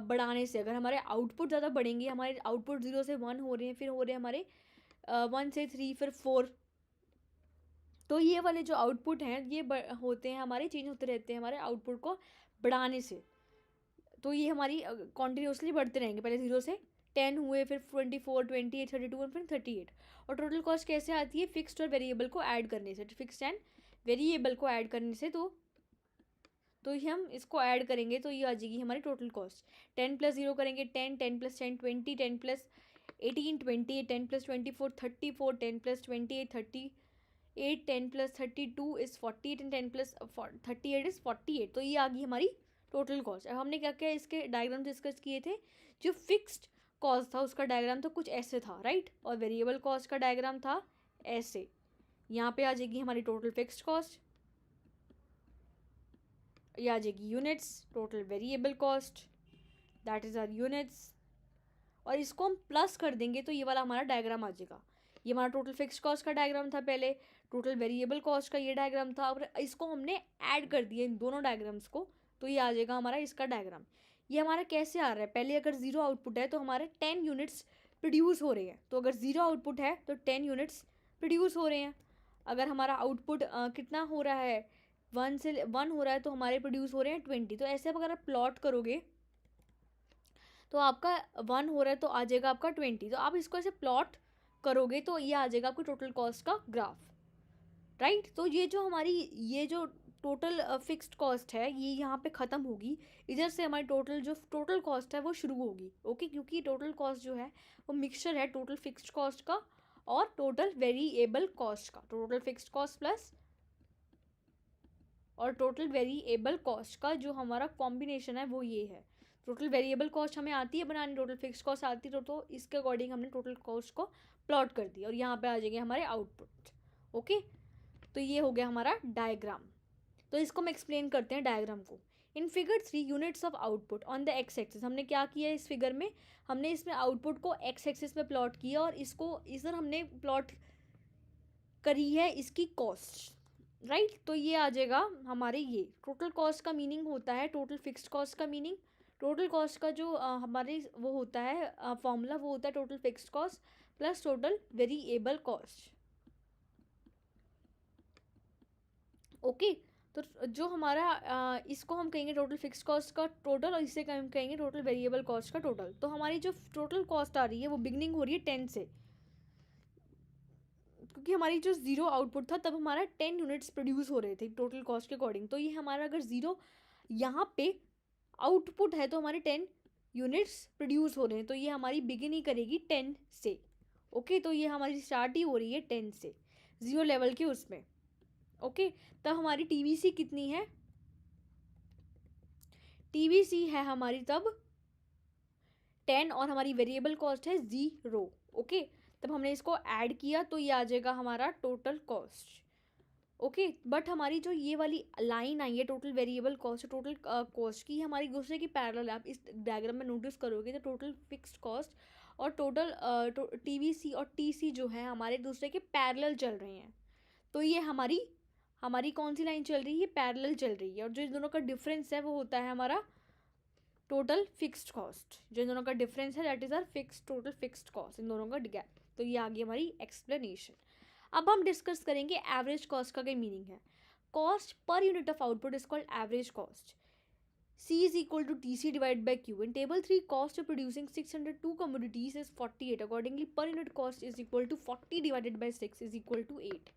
बढ़ाने से। अगर हमारे आउटपुट ज़्यादा बढ़ेंगे, हमारे आउटपुट 0 से 1 हो रहे हैं, फिर हो रहे हैं हमारे 1 से 3, फिर 4, तो ये वाले जो आउटपुट हैं ये होते हैं हमारे, चेंज होते रहते हैं हमारे आउटपुट को बढ़ाने से। तो ये हमारी कॉन्टीन्यूसली बढ़ते रहेंगे। पहले 0 से 10 हुए, फिर 24 28 32 और फिर 38। और टोटल कॉस्ट कैसे आती है, फिक्स्ड और वेरिएबल को ऐड करने से। फिक्स्ड एंड वेरिएबल को ऐड करने से तो हम इसको ऐड करेंगे तो ये आ जाएगी हमारी टोटल कॉस्ट। 10 + 0 करेंगे 10, 10 + 10 20, 10 + 18 28, 10 + 24 34, 10 + 28 38, 10 + 32 इज़ 48 एंड 10 + 38 इज़ 48। तो ये आ गई हमारी टोटल कॉस्ट। अब हमने क्या किया, इसके डायग्राम डिस्कस किए थे। जो फिक्स्ड कॉस्ट था उसका डायग्राम तो कुछ ऐसे था, राइट, और वेरिएबल कॉस्ट का डायग्राम था ऐसे। यहाँ पे आ जाएगी हमारी टोटल फिक्स्ड कॉस्ट, ये आ जाएगी units, total variable cost that is our units, और इसको हम प्लस कर देंगे तो ये वाला हमारा डायग्राम आ जाएगा। ये हमारा टोटल फिक्स्ड कॉस्ट का डायग्राम था पहले, टोटल वेरिएबल कॉस्ट का ये डायग्राम था, और इसको हमने ऐड कर दिया इन दोनों डायग्राम्स को, तो ये आ जाएगा हमारा इसका डायग्राम। ये हमारा कैसे आ रहा है, पहले अगर 0 आउटपुट है तो हमारे 10 यूनिट्स प्रोड्यूस हो रहे हैं। तो अगर 0 आउटपुट है तो 10 यूनिट्स प्रोड्यूस हो रहे हैं। अगर हमारा आउटपुट कितना हो रहा है, 1 से 1 हो रहा है, तो हमारे प्रोड्यूस हो रहे हैं 20। तो ऐसे अगर आप प्लॉट करोगे तो आपका 1 हो रहा है तो आ जाएगा आपका 20। तो आप इसको ऐसे प्लॉट करोगे तो ये आ जाएगा आपको टोटल कॉस्ट का ग्राफ, राइट। तो ये जो हमारी ये जो टोटल फिक्स्ड कॉस्ट है ये यहाँ पे ख़त्म होगी। इधर से हमारी टोटल कॉस्ट है वो शुरू होगी। ओके, क्योंकि टोटल कॉस्ट जो है वो मिक्सचर है टोटल फिक्स्ड कॉस्ट का और टोटल वेरिएबल कॉस्ट का। टोटल फिक्स्ड कॉस्ट प्लस और टोटल वेरिएबल कॉस्ट का जो हमारा कॉम्बिनेशन है वो ये है। टोटल वेरिएबल कॉस्ट हमें आती है बनानी, टोटल फिक्स्ड कॉस्ट आती है, तो इसके अकॉर्डिंग हमने टोटल कॉस्ट को प्लॉट कर दिया और यहाँ पे आ जाएंगे हमारे आउटपुट। ओके, तो ये हो गया हमारा डायग्राम। तो इसको हम एक्सप्लेन करते हैं डायग्राम को। In figure 3 units of output on the x axis, हमने क्या किया इस फिगर में, हमने इसमें आउटपुट को एक्स एक्सिस में प्लॉट किया और इसको इधर हमने प्लॉट करी है इसकी कॉस्ट, राइट। तो ये आ जाएगा हमारे, ये टोटल कॉस्ट का मीनिंग होता है, टोटल फिक्स्ड कॉस्ट का मीनिंग, टोटल कॉस्ट का जो हमारे वो होता है फॉर्मूला, वो होता है total fixed cost plus total variable cost. Okay, तो जो हमारा इसको हम कहेंगे टोटल फिक्स्ड कॉस्ट का टोटल और इसे हम कहेंगे टोटल वेरिएबल कॉस्ट का टोटल। तो हमारी जो टोटल कॉस्ट आ रही है वो बिगनिंग हो रही है 10 से, क्योंकि हमारी जो 0 आउटपुट था तब हमारा 10 यूनिट्स प्रोड्यूस हो रहे थे टोटल कॉस्ट के अकॉर्डिंग। तो ये हमारा अगर 0 यहाँ पे आउटपुट है तो हमारे 10 यूनिट्स प्रोड्यूस हो रहे हैं, तो ये हमारी बिगिन ही करेगी 10 से। ओके, तो ये हमारी स्टार्ट ही हो रही है 10 से, 0 लेवल के उसमें। ओके, तब हमारी टीवीसी कितनी है, टीवीसी है हमारी तब 10 और हमारी वेरिएबल कॉस्ट है 0। ओके, तब हमने इसको ऐड किया तो ये आ जाएगा हमारा टोटल कॉस्ट। ओके, बट हमारी जो ये वाली लाइन आई है total variable cost, total cost की, हमारी दूसरे की पैरेलल है। आप इस डायग्राम में नोटिस करोगे तो टोटल फिक्स्ड कॉस्ट और टोटल टीवीसी और टीसी जो है हमारे दूसरे के पैरेलल चल रहे हैं। तो ये हमारी कौन सी लाइन चल रही है, पैरेलल चल रही है, और जो इन दोनों का डिफरेंस है वो होता है हमारा टोटल फिक्स्ड कॉस्ट। जो इन दोनों का डिफरेंस है that is are total fixed cost, इन दोनों का गैप। तो ये आ गई हमारी एक्सप्लेनेशन। अब हम डिस्कस करेंगे एवरेज कॉस्ट का क्या मीनिंग है। cost per unit of output is called average cost. C is equal to TC divided by Q. In table 3, cost of producing 602 commodities is 48. Accordingly, per unit cost is equal to 40 divided by 6 is equal to 8.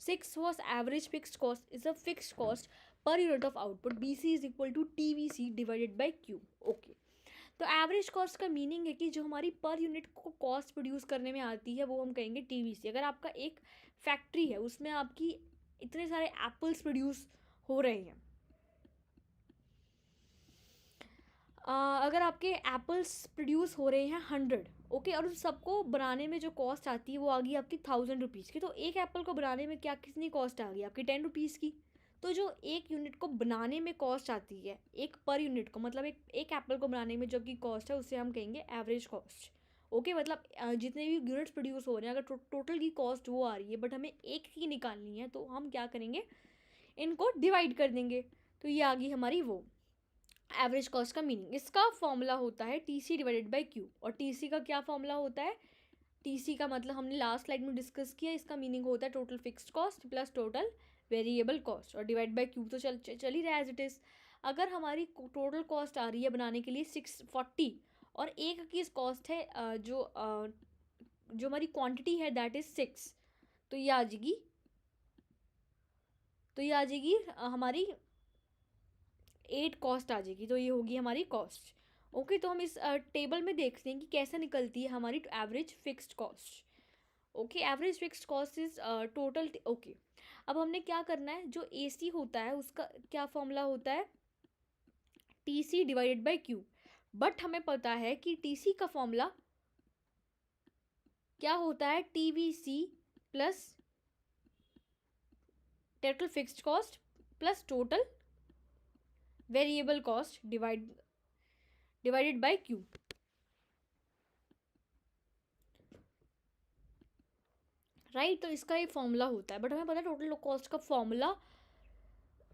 6 was average fixed cost, is a fixed cost per unit of output. BC is equal to TVC divided by Q. Okay. तो एवरेज कॉस्ट का मीनिंग है कि जो हमारी पर यूनिट को कॉस्ट प्रोड्यूस करने में आती है वो हम कहेंगे टीवीसी. अगर आपका एक फैक्ट्री है उसमें आपकी इतने सारे एप्पल्स प्रोड्यूस हो रहे हैं, अगर आपके एप्पल्स प्रोड्यूस हो रहे हैं 100, ओके, और उस सबको बनाने में जो कॉस्ट आती है वो आ गई आपकी 1000 रुपीज़ की. तो एक एप्पल को बनाने में क्या कितनी कॉस्ट आ गई आपकी 10 रुपीज़ की. तो जो एक यूनिट को बनाने में कॉस्ट आती है, एक पर यूनिट को, मतलब एक एप्पल को बनाने में जो की कॉस्ट है उसे हम कहेंगे एवरेज कॉस्ट. ओके, मतलब जितने भी यूनिट्स प्रोड्यूस हो रहे हैं अगर टोटल की कॉस्ट वो आ रही है बट हमें एक की निकालनी है तो हम क्या करेंगे, इनको डिवाइड कर देंगे. तो ये आ गई हमारी वो एवरेज कॉस्ट का मीनिंग. इसका फॉर्मूला होता है TC डिवाइडेड बाय Q. और TC का क्या फॉर्मूला होता है, TC का मतलब हमने लास्ट स्लाइड में डिस्कस किया, इसका मीनिंग होता है total fixed cost plus total variable cost, और डिवाइड बाय Q तो चल ही रहा है एज इट इज़. अगर हमारी टोटल कॉस्ट आ रही है बनाने के लिए 640 और एक की कॉस्ट है जो हमारी क्वांटिटी है दैट इज़ 6, तो ये आ जाएगी हमारी 8 कॉस्ट आ जाएगी. तो ये होगी हमारी कॉस्ट. ओके, तो हम इस टेबल में देखते हैं कि कैसे निकलती है हमारी average fixed cost. Okay, average fixed cost is total. Okay, अब हमने क्या करना है, जो AC होता है उसका क्या फॉर्मूला होता है, TC divided by Q. But हमें पता है कि TC का फॉर्मूला क्या होता है, TVC plus total fixed cost plus total variable cost divided by Q. Right, तो इसका ये फॉर्मूला होता है. बट हमें पता है टोटल कॉस्ट का फॉर्मूला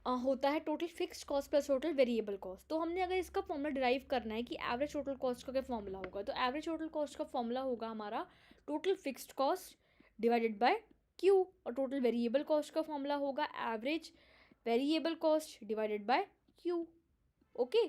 होता है total fixed cost plus total variable cost. तो हमने अगर इसका फॉर्मूला डिराइव करना है कि एवरेज टोटल कॉस्ट का क्या फॉर्मूला होगा, तो एवरेज टोटल कॉस्ट का फॉर्मूला होगा हमारा total fixed cost divided by Q, और टोटल वेरिएबल कॉस्ट का फॉर्मूला होगा average variable cost divided by Q. Okay,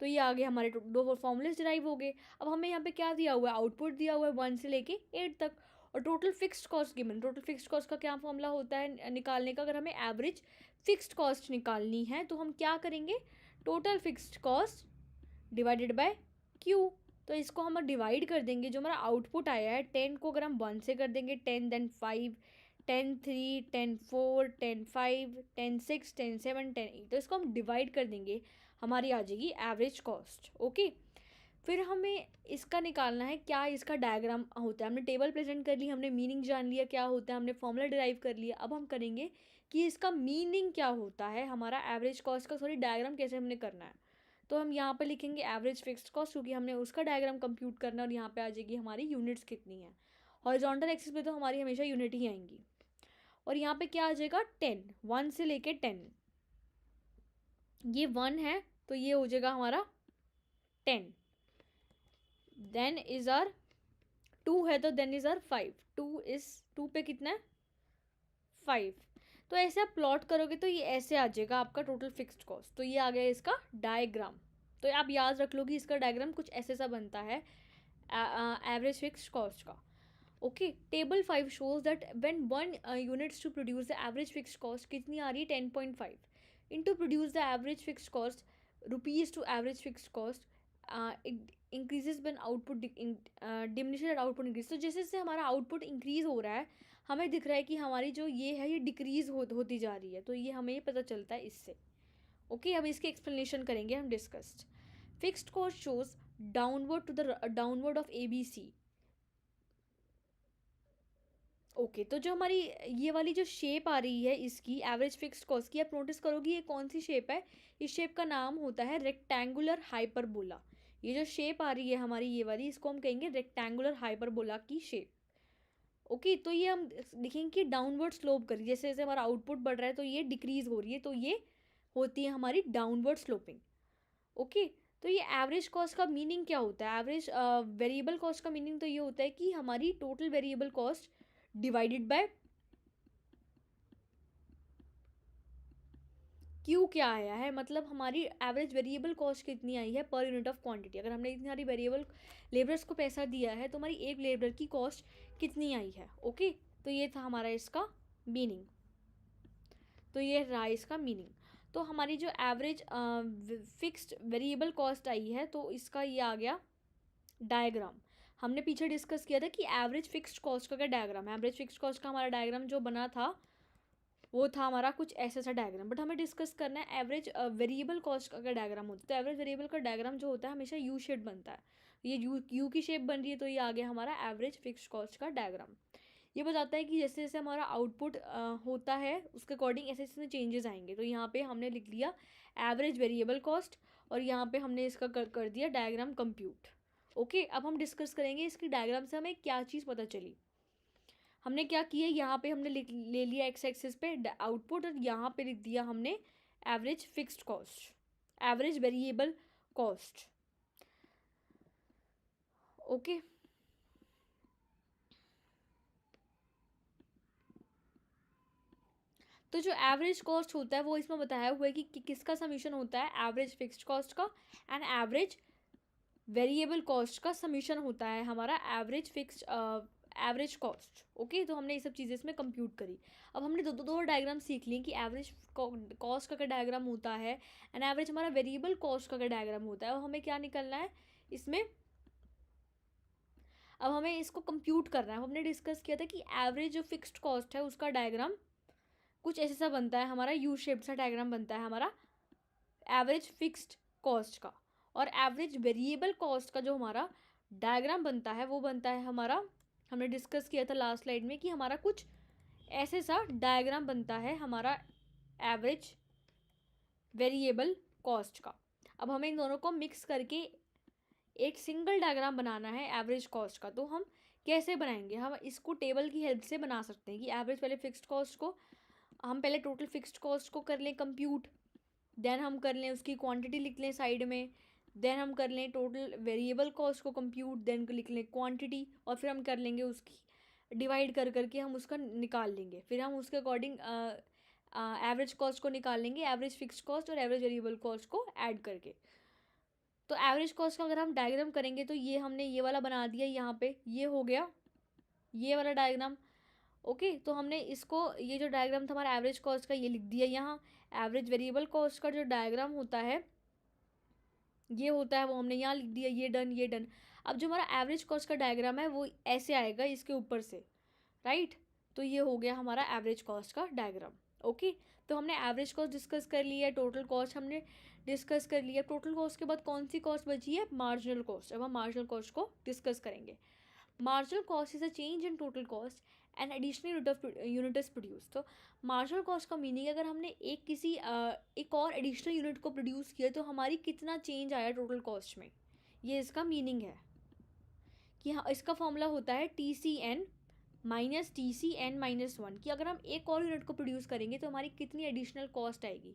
तो ये आगे हमारे दो फॉर्मूलेस डिराइव हो गए. अब हमें यहाँ पे क्या दिया हुआ है, आउटपुट दिया हुआ है 1 से लेके 8 तक, और total fixed cost given. Total fixed cost का क्या फॉर्मूला होता है निकालने का, अगर हमें एवरेज फिक्स्ड कॉस्ट निकालनी है तो हम क्या करेंगे, total fixed cost divided by Q. तो इसको हम डिवाइड कर देंगे, जो हमारा आउटपुट आया है 10 को अगर हम 1 से कर देंगे 10 देन 5 10 3 10 4 10 5 10 6 10 7 10 8, तो इसको हम डिवाइड कर देंगे, हमारी आ जाएगी एवरेज कॉस्ट. ओके, फिर हमें इसका निकालना है क्या इसका डायग्राम होता है. हमने टेबल प्रेजेंट कर ली, हमने मीनिंग जान लिया क्या होता है, हमने फॉर्मूला डिराइव कर लिया. अब हम करेंगे कि इसका मीनिंग क्या होता है, हमारा एवरेज कॉस्ट का डायग्राम कैसे हमने करना है. तो हम यहाँ पर लिखेंगे एवरेज फिक्स्ड कॉस्ट, क्योंकि हमने उसका डायग्राम कंप्यूट करना है, और यहाँ पे आ जाएगी हमारी यूनिट्स कितनी है. हॉरिजॉन्टल एक्सिस पे तो हमारी हमेशा यूनिट ही आएंगी. और यहाँ पे क्या आ जाएगा 10, 1 से लेके 10, ये 1 है तो ये हो जाएगा हमारा 10. देन इज आर 2 है तो देन इज आर 5. 2 पे कितना है 5. तो ऐसे आप प्लॉट करोगे तो ये ऐसे आ जाएगा आपका टोटल फिक्स्ड कॉस्ट. तो ये आ गया इसका डायग्राम. तो आप याद रख लो कि इसका डायग्राम कुछ ऐसे सा बनता है एवरेज फिक्स्ड कॉस्ट का. Okay, table 5 shows that when 1 units to produce the average fixed cost कितनी आ रही है 10.5 into produce the average fixed cost rupees to average fixed cost increases when output diminishes at output increase. तो जैसे जैसे हमारा आउटपुट इंक्रीज हो रहा है हमें दिख रहा है कि हमारी जो ये है ये डिक्रीज होती जा रही है. तो ये हमें पता चलता है इससे. ओके, अब इसके एक्सप्लेनेशन करेंगे हम discussed. Fixed cost shows downward of ABC. Okay, तो जो हमारी ये वाली जो शेप आ रही है इसकी एवरेज फिक्स्ड कॉस्ट की, आप नोटिस करोगी ये कौन सी शेप है, इस शेप का नाम होता है रेक्टेंगुलर हाइपरबोला. ये जो शेप आ रही है हमारी ये वाली, इसको हम कहेंगे रेक्टेंगुलर हाइपरबोला की शेप. ओके, तो ये हम देखेंगे कि डाउनवर्ड स्लोप कर, जैसे जैसे हमारा आउटपुट बढ़ रहा है तो ये डिक्रीज हो रही है, तो ये होती है हमारी डाउनवर्ड स्लोपिंग. ओके, तो ये एवरेज कॉस्ट का मीनिंग क्या होता है, एवरेज वेरिएबल कॉस्ट का मीनिंग तो ये होता है कि हमारी total variable cost divided by Q क्या आया है, मतलब हमारी एवरेज वेरिएबल कॉस्ट कितनी आई है पर यूनिट ऑफ क्वांटिटी। अगर हमने इतनी सारी वेरिएबल लेबरर्स को पैसा दिया है तो हमारी एक लेबर की कॉस्ट कितनी आई है। ओके, तो ये था हमारा इसका मीनिंग, तो ये रहा इसका मीनिंग। तो हमारी जो एवरेज फिक्स्ड वेरिएबल कॉस्ट आई है तो इसका ये आ गया डायग्राम। हमने पीछे डिस्कस किया था कि एवरेज फिक्स्ड कॉस्ट का क्या डायग्राम है। एवरेज फिक्स्ड कॉस्ट का हमारा डायग्राम जो बना था वो था हमारा कुछ ऐसा सा डायग्राम, बट हमें डिस्कस करना है एवरेज वेरिएबल कॉस्ट का क्या डायग्राम होता है। तो एवरेज वेरिएबल का डायग्राम जो होता है हमेशा यू शेप बनता है। ये यू की शेप बन रही है तो ये आ गया हमारा एवरेज फिक्स्ड कॉस्ट का डायग्राम। ये बताता है कि जैसे जैसे हमारा आउटपुट होता है उसके अकॉर्डिंग ऐसे ऐसे चेंजेस आएंगे। तो यहाँ पे हमने लिख लिया एवरेज वेरिएबल कॉस्ट और यहाँ पे हमने इसका कर दिया डायग्राम कंप्यूट। ओके, अब हम डिस्कस करेंगे इसकी डायग्राम से हमें क्या चीज़ पता चली। हमने क्या किया, यहाँ पे हमने ले लिया एक्स एक्सिस पे आउटपुट और यहाँ पे लिख दिया हमने average fixed cost, average variable cost. Okay, तो जो एवरेज कॉस्ट होता है वो इसमें बताया हुआ है कि किसका समीशन होता है, एवरेज फिक्स्ड कॉस्ट का एंड एवरेज वेरिएबल कॉस्ट का समीशन होता है हमारा average fixed average cost. Okay, तो हमने ये सब चीज़ें इसमें कंप्यूट करी। अब हमने दो डायग्राम सीख लिए कि एवरेज कॉस्ट का क्या डायग्राम होता है एंड एवरेज हमारा वेरिएबल कॉस्ट का क्या डायग्राम होता है और हमें क्या निकलना है इसमें। अब हमें इसको कंप्यूट करना है। हमने डिस्कस किया था कि एवरेज जो फिक्स्ड कॉस्ट है उसका डायग्राम कुछ ऐसा सा बनता है, हमारा यू शेप सा डायग्राम बनता है हमारा एवरेज फिक्स्ड कॉस्ट का। और एवरेज वेरिएबल कॉस्ट का जो हमारा डायग्राम बनता है वो बनता है हमारा, हमने डिस्कस किया था लास्ट स्लाइड में कि हमारा कुछ ऐसे सा डायग्राम बनता है हमारा एवरेज वेरिएबल कॉस्ट का। अब हमें इन दोनों को मिक्स करके एक सिंगल डायग्राम बनाना है एवरेज कॉस्ट का। तो हम कैसे बनाएंगे, हम इसको टेबल की हेल्प से बना सकते हैं कि एवरेज पहले फिक्स्ड कॉस्ट को हम पहले टोटल फिक्स्ड कॉस्ट को कर लें कंप्यूट, देन हम कर लें उसकी क्वांटिटी लिख लें साइड में, देन हम कर लें टोटल वेरिएबल कॉस्ट को कंप्यूट, देन लिख लें क्वांटिटी और फिर हम कर लेंगे उसकी डिवाइड कर करके हम उसका निकाल लेंगे। फिर हम उसके अकॉर्डिंग एवरेज कॉस्ट को निकाल लेंगे, एवरेज फिक्स्ड कॉस्ट और एवरेज वेरिएबल कॉस्ट को ऐड करके। तो एवरेज कॉस्ट का अगर हम डायग्राम करेंगे तो ये हमने ये वाला बना दिया, यहाँ पे ये हो गया ये वाला डायग्राम। ओके, तो हमने इसको ये जो डायग्राम था हमारा एवरेज कॉस्ट का ये लिख दिया यहाँ। एवरेज वेरिएबल कॉस्ट का जो डायग्राम होता है ये होता है वो हमने यहाँ लिख दिया, ये डन ये डन। अब जो हमारा एवरेज कॉस्ट का डायग्राम है वो ऐसे आएगा इसके ऊपर से, राइट। तो ये हो गया हमारा एवरेज कॉस्ट का डायग्राम। ओके, तो हमने एवरेज कॉस्ट डिस्कस कर लिया, टोटल कॉस्ट हमने डिस्कस कर लिया। टोटल कॉस्ट के बाद कौन सी कॉस्ट बची है, मार्जिनल कॉस्ट। अब हम मार्जिनल कॉस्ट को डिस्कस करेंगे। Marginal cost is a change in total cost and additional unit is produce. तो मार्जिनल कॉस्ट का मीनिंग है अगर हमने एक और एडिशनल यूनिट को प्रोड्यूस किया तो हमारी कितना चेंज आया टोटल कॉस्ट में, ये इसका मीनिंग है। कि हाँ, इसका फॉर्मूला होता है TCN माइनस TCN-1 कि अगर हम एक और यूनिट को प्रोड्यूस करेंगे तो हमारी कितनी एडिशनल कॉस्ट आएगी।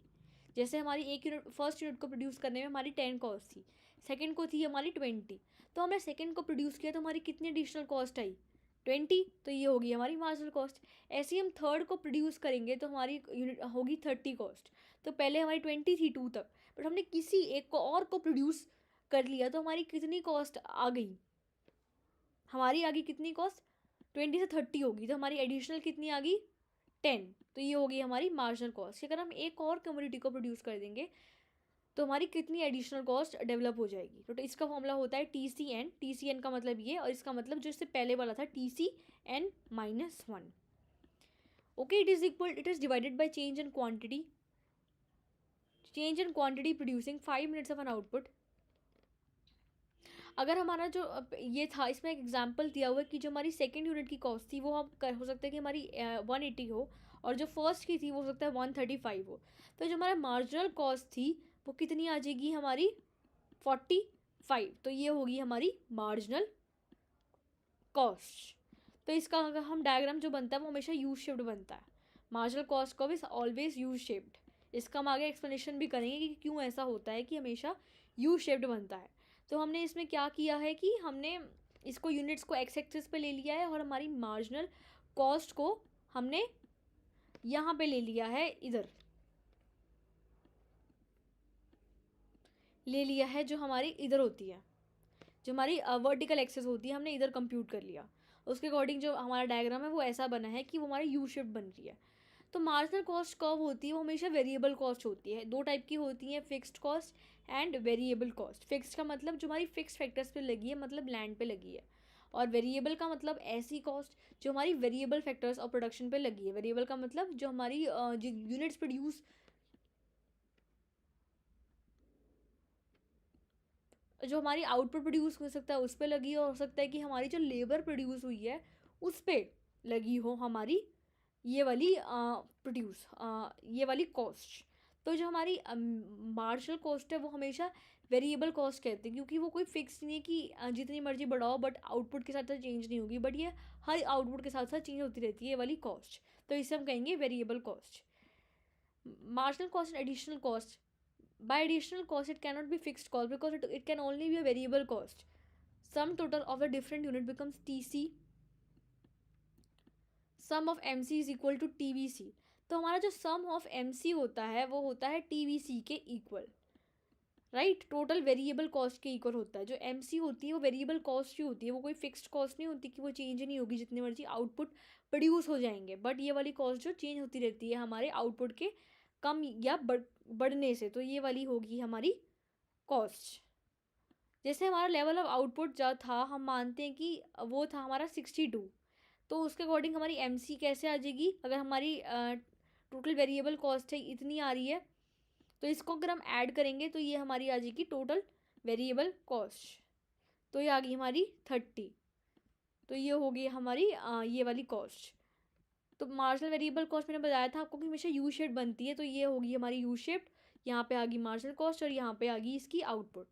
जैसे हमारी एक यूनिट फर्स्ट यूनिट को प्रोड्यूस करने में हमारी 10 कॉस्ट थी, सेकंड को थी हमारी 20, तो हमने सेकंड को प्रोड्यूस किया तो हमारी कितनी एडिशनल कॉस्ट आई 20, तो ये होगी हमारी मार्जिनल कॉस्ट। ऐसे ही हम थर्ड को प्रोड्यूस करेंगे तो हमारी यूनिट होगी 30 कॉस्ट। तो पहले हमारी 20 थी 2 तक, बट हमने किसी एक को और को प्रोड्यूस कर लिया तो हमारी कितनी कॉस्ट आ गई, हमारी आ गई कितनी कॉस्ट 20 से 30 होगी, तो हमारी एडिशनल कितनी आ गई 10। तो ये होगी हमारी मार्जिनल कॉस्ट। अगर हम एक और कम्युनिटी को प्रोड्यूस कर देंगे तो हमारी कितनी एडिशनल कॉस्ट डेवलप हो जाएगी। तो इसका फॉर्मूला होता है TCN का मतलब ये, और इसका मतलब जो इससे पहले वाला था TCN-1। Okay, it is divided by change in quantity producing 5 minutes of an output. अगर हमारा जो ये था इसमें एक एग्जांपल दिया हुआ है कि जो हमारी सेकंड यूनिट की कॉस्ट थी वो हम हो सकता है कि हमारी 180 हो और जो फर्स्ट की थी वो हो सकता है 135 हो। तो जो हमारा मार्जिनल कॉस्ट थी वो कितनी आ जाएगी हमारी 45। तो ये होगी हमारी मार्जिनल कॉस्ट। तो इसका अगर हम डायग्राम जो बनता है वो हमेशा यू शेप्ड बनता है। मार्जिनल कॉस्ट का भी ऑलवेज यू शेप्ड। इसका हम आगे एक्सप्लेनेशन भी करेंगे कि क्यों ऐसा होता है कि हमेशा यू शेप्ड बनता है। तो हमने इसमें क्या किया है कि हमने इसको यूनिट्स को एक्स एक्सिस पे ले लिया है और हमारी मार्जिनल कॉस्ट को हमने यहाँ पे ले लिया है इधर ले लिया है जो हमारी इधर होती है, जो हमारी वर्टिकल एक्सेस होती है, हमने इधर कंप्यूट कर लिया। उसके अकॉर्डिंग जो हमारा डायग्राम है वो ऐसा बना है कि वो हमारी यू शेप बन रही है। तो मार्जिनल कॉस्ट कब होती है, वो हमेशा वेरिएबल कॉस्ट होती है। दो टाइप की होती हैं, fixed cost and variable cost. Fixed का मतलब जो हमारी फिक्स फैक्टर्स पे लगी है, मतलब लैंड पे लगी है। और वेरिएबल का मतलब ऐसी कॉस्ट जो हमारी वेरिएबल फैक्टर्स और प्रोडक्शन पे लगी है। वेरिएबल का मतलब जो हमारी यूनिट्स प्रोड्यूस, जो हमारी आउटपुट प्रोड्यूस हो सकता है उस पर लगी हो सकता है कि हमारी जो लेबर प्रोड्यूस हुई है उस पर लगी हो हमारी ये वाली ये वाली कॉस्ट। तो जो हमारी मार्जिनल कॉस्ट है वो हमेशा वेरिएबल कॉस्ट कहते हैं, क्योंकि वो कोई फिक्स नहीं है कि जितनी मर्जी बढ़ाओ बट आउटपुट के साथ साथ चेंज नहीं होगी, बट ये हर आउटपुट के साथ साथ चेंज होती रहती है ये वाली कॉस्ट। तो इसे हम कहेंगे variable cost. Marginal cost and additional cost. By additional cost, it cannot be fixed cost because it can only be a variable cost. Sum total of a different unit becomes TC. Sum of MC is equal to TVC. तो हमारा जो sum of MC होता है वो होता है TVC के equal, right. Total variable cost के इक्वल होता है। जो MC होती है वो वेरिएबल कॉस्ट ही होती है, वो कोई फिक्स्ड कॉस्ट नहीं होती कि वो चेंज नहीं होगी जितनी मर्जी आउटपुट प्रोड्यूस हो जाएंगे। बट ये वाली कॉस्ट जो चेंज होती रहती है हमारे आउटपुट के कम या बढ़ने से, तो ये वाली होगी हमारी कॉस्ट। जैसे हमारा लेवल ऑफ आउटपुट जो था, हम मानते हैं कि वो था हमारा 62, तो उसके अकॉर्डिंग हमारी MC कैसे आ जाएगी, अगर हमारी टोटल वेरिएबल कॉस्ट है इतनी आ रही है, तो इसको अगर हम ऐड करेंगे तो ये हमारी आ जाएगी टोटल वेरिएबल कॉस्ट। तो ये आ गई हमारी 30। तो ये होगी हमारी ये वाली कॉस्ट। तो मार्जिनल वेरिएबल कॉस्ट मैंने बताया था आपको कि हमेशा यू शेप बनती है, तो ये होगी हमारी यू शेप। यहाँ पे आ गई मार्जिनल कॉस्ट और यहाँ पे आ गई इसकी आउटपुट।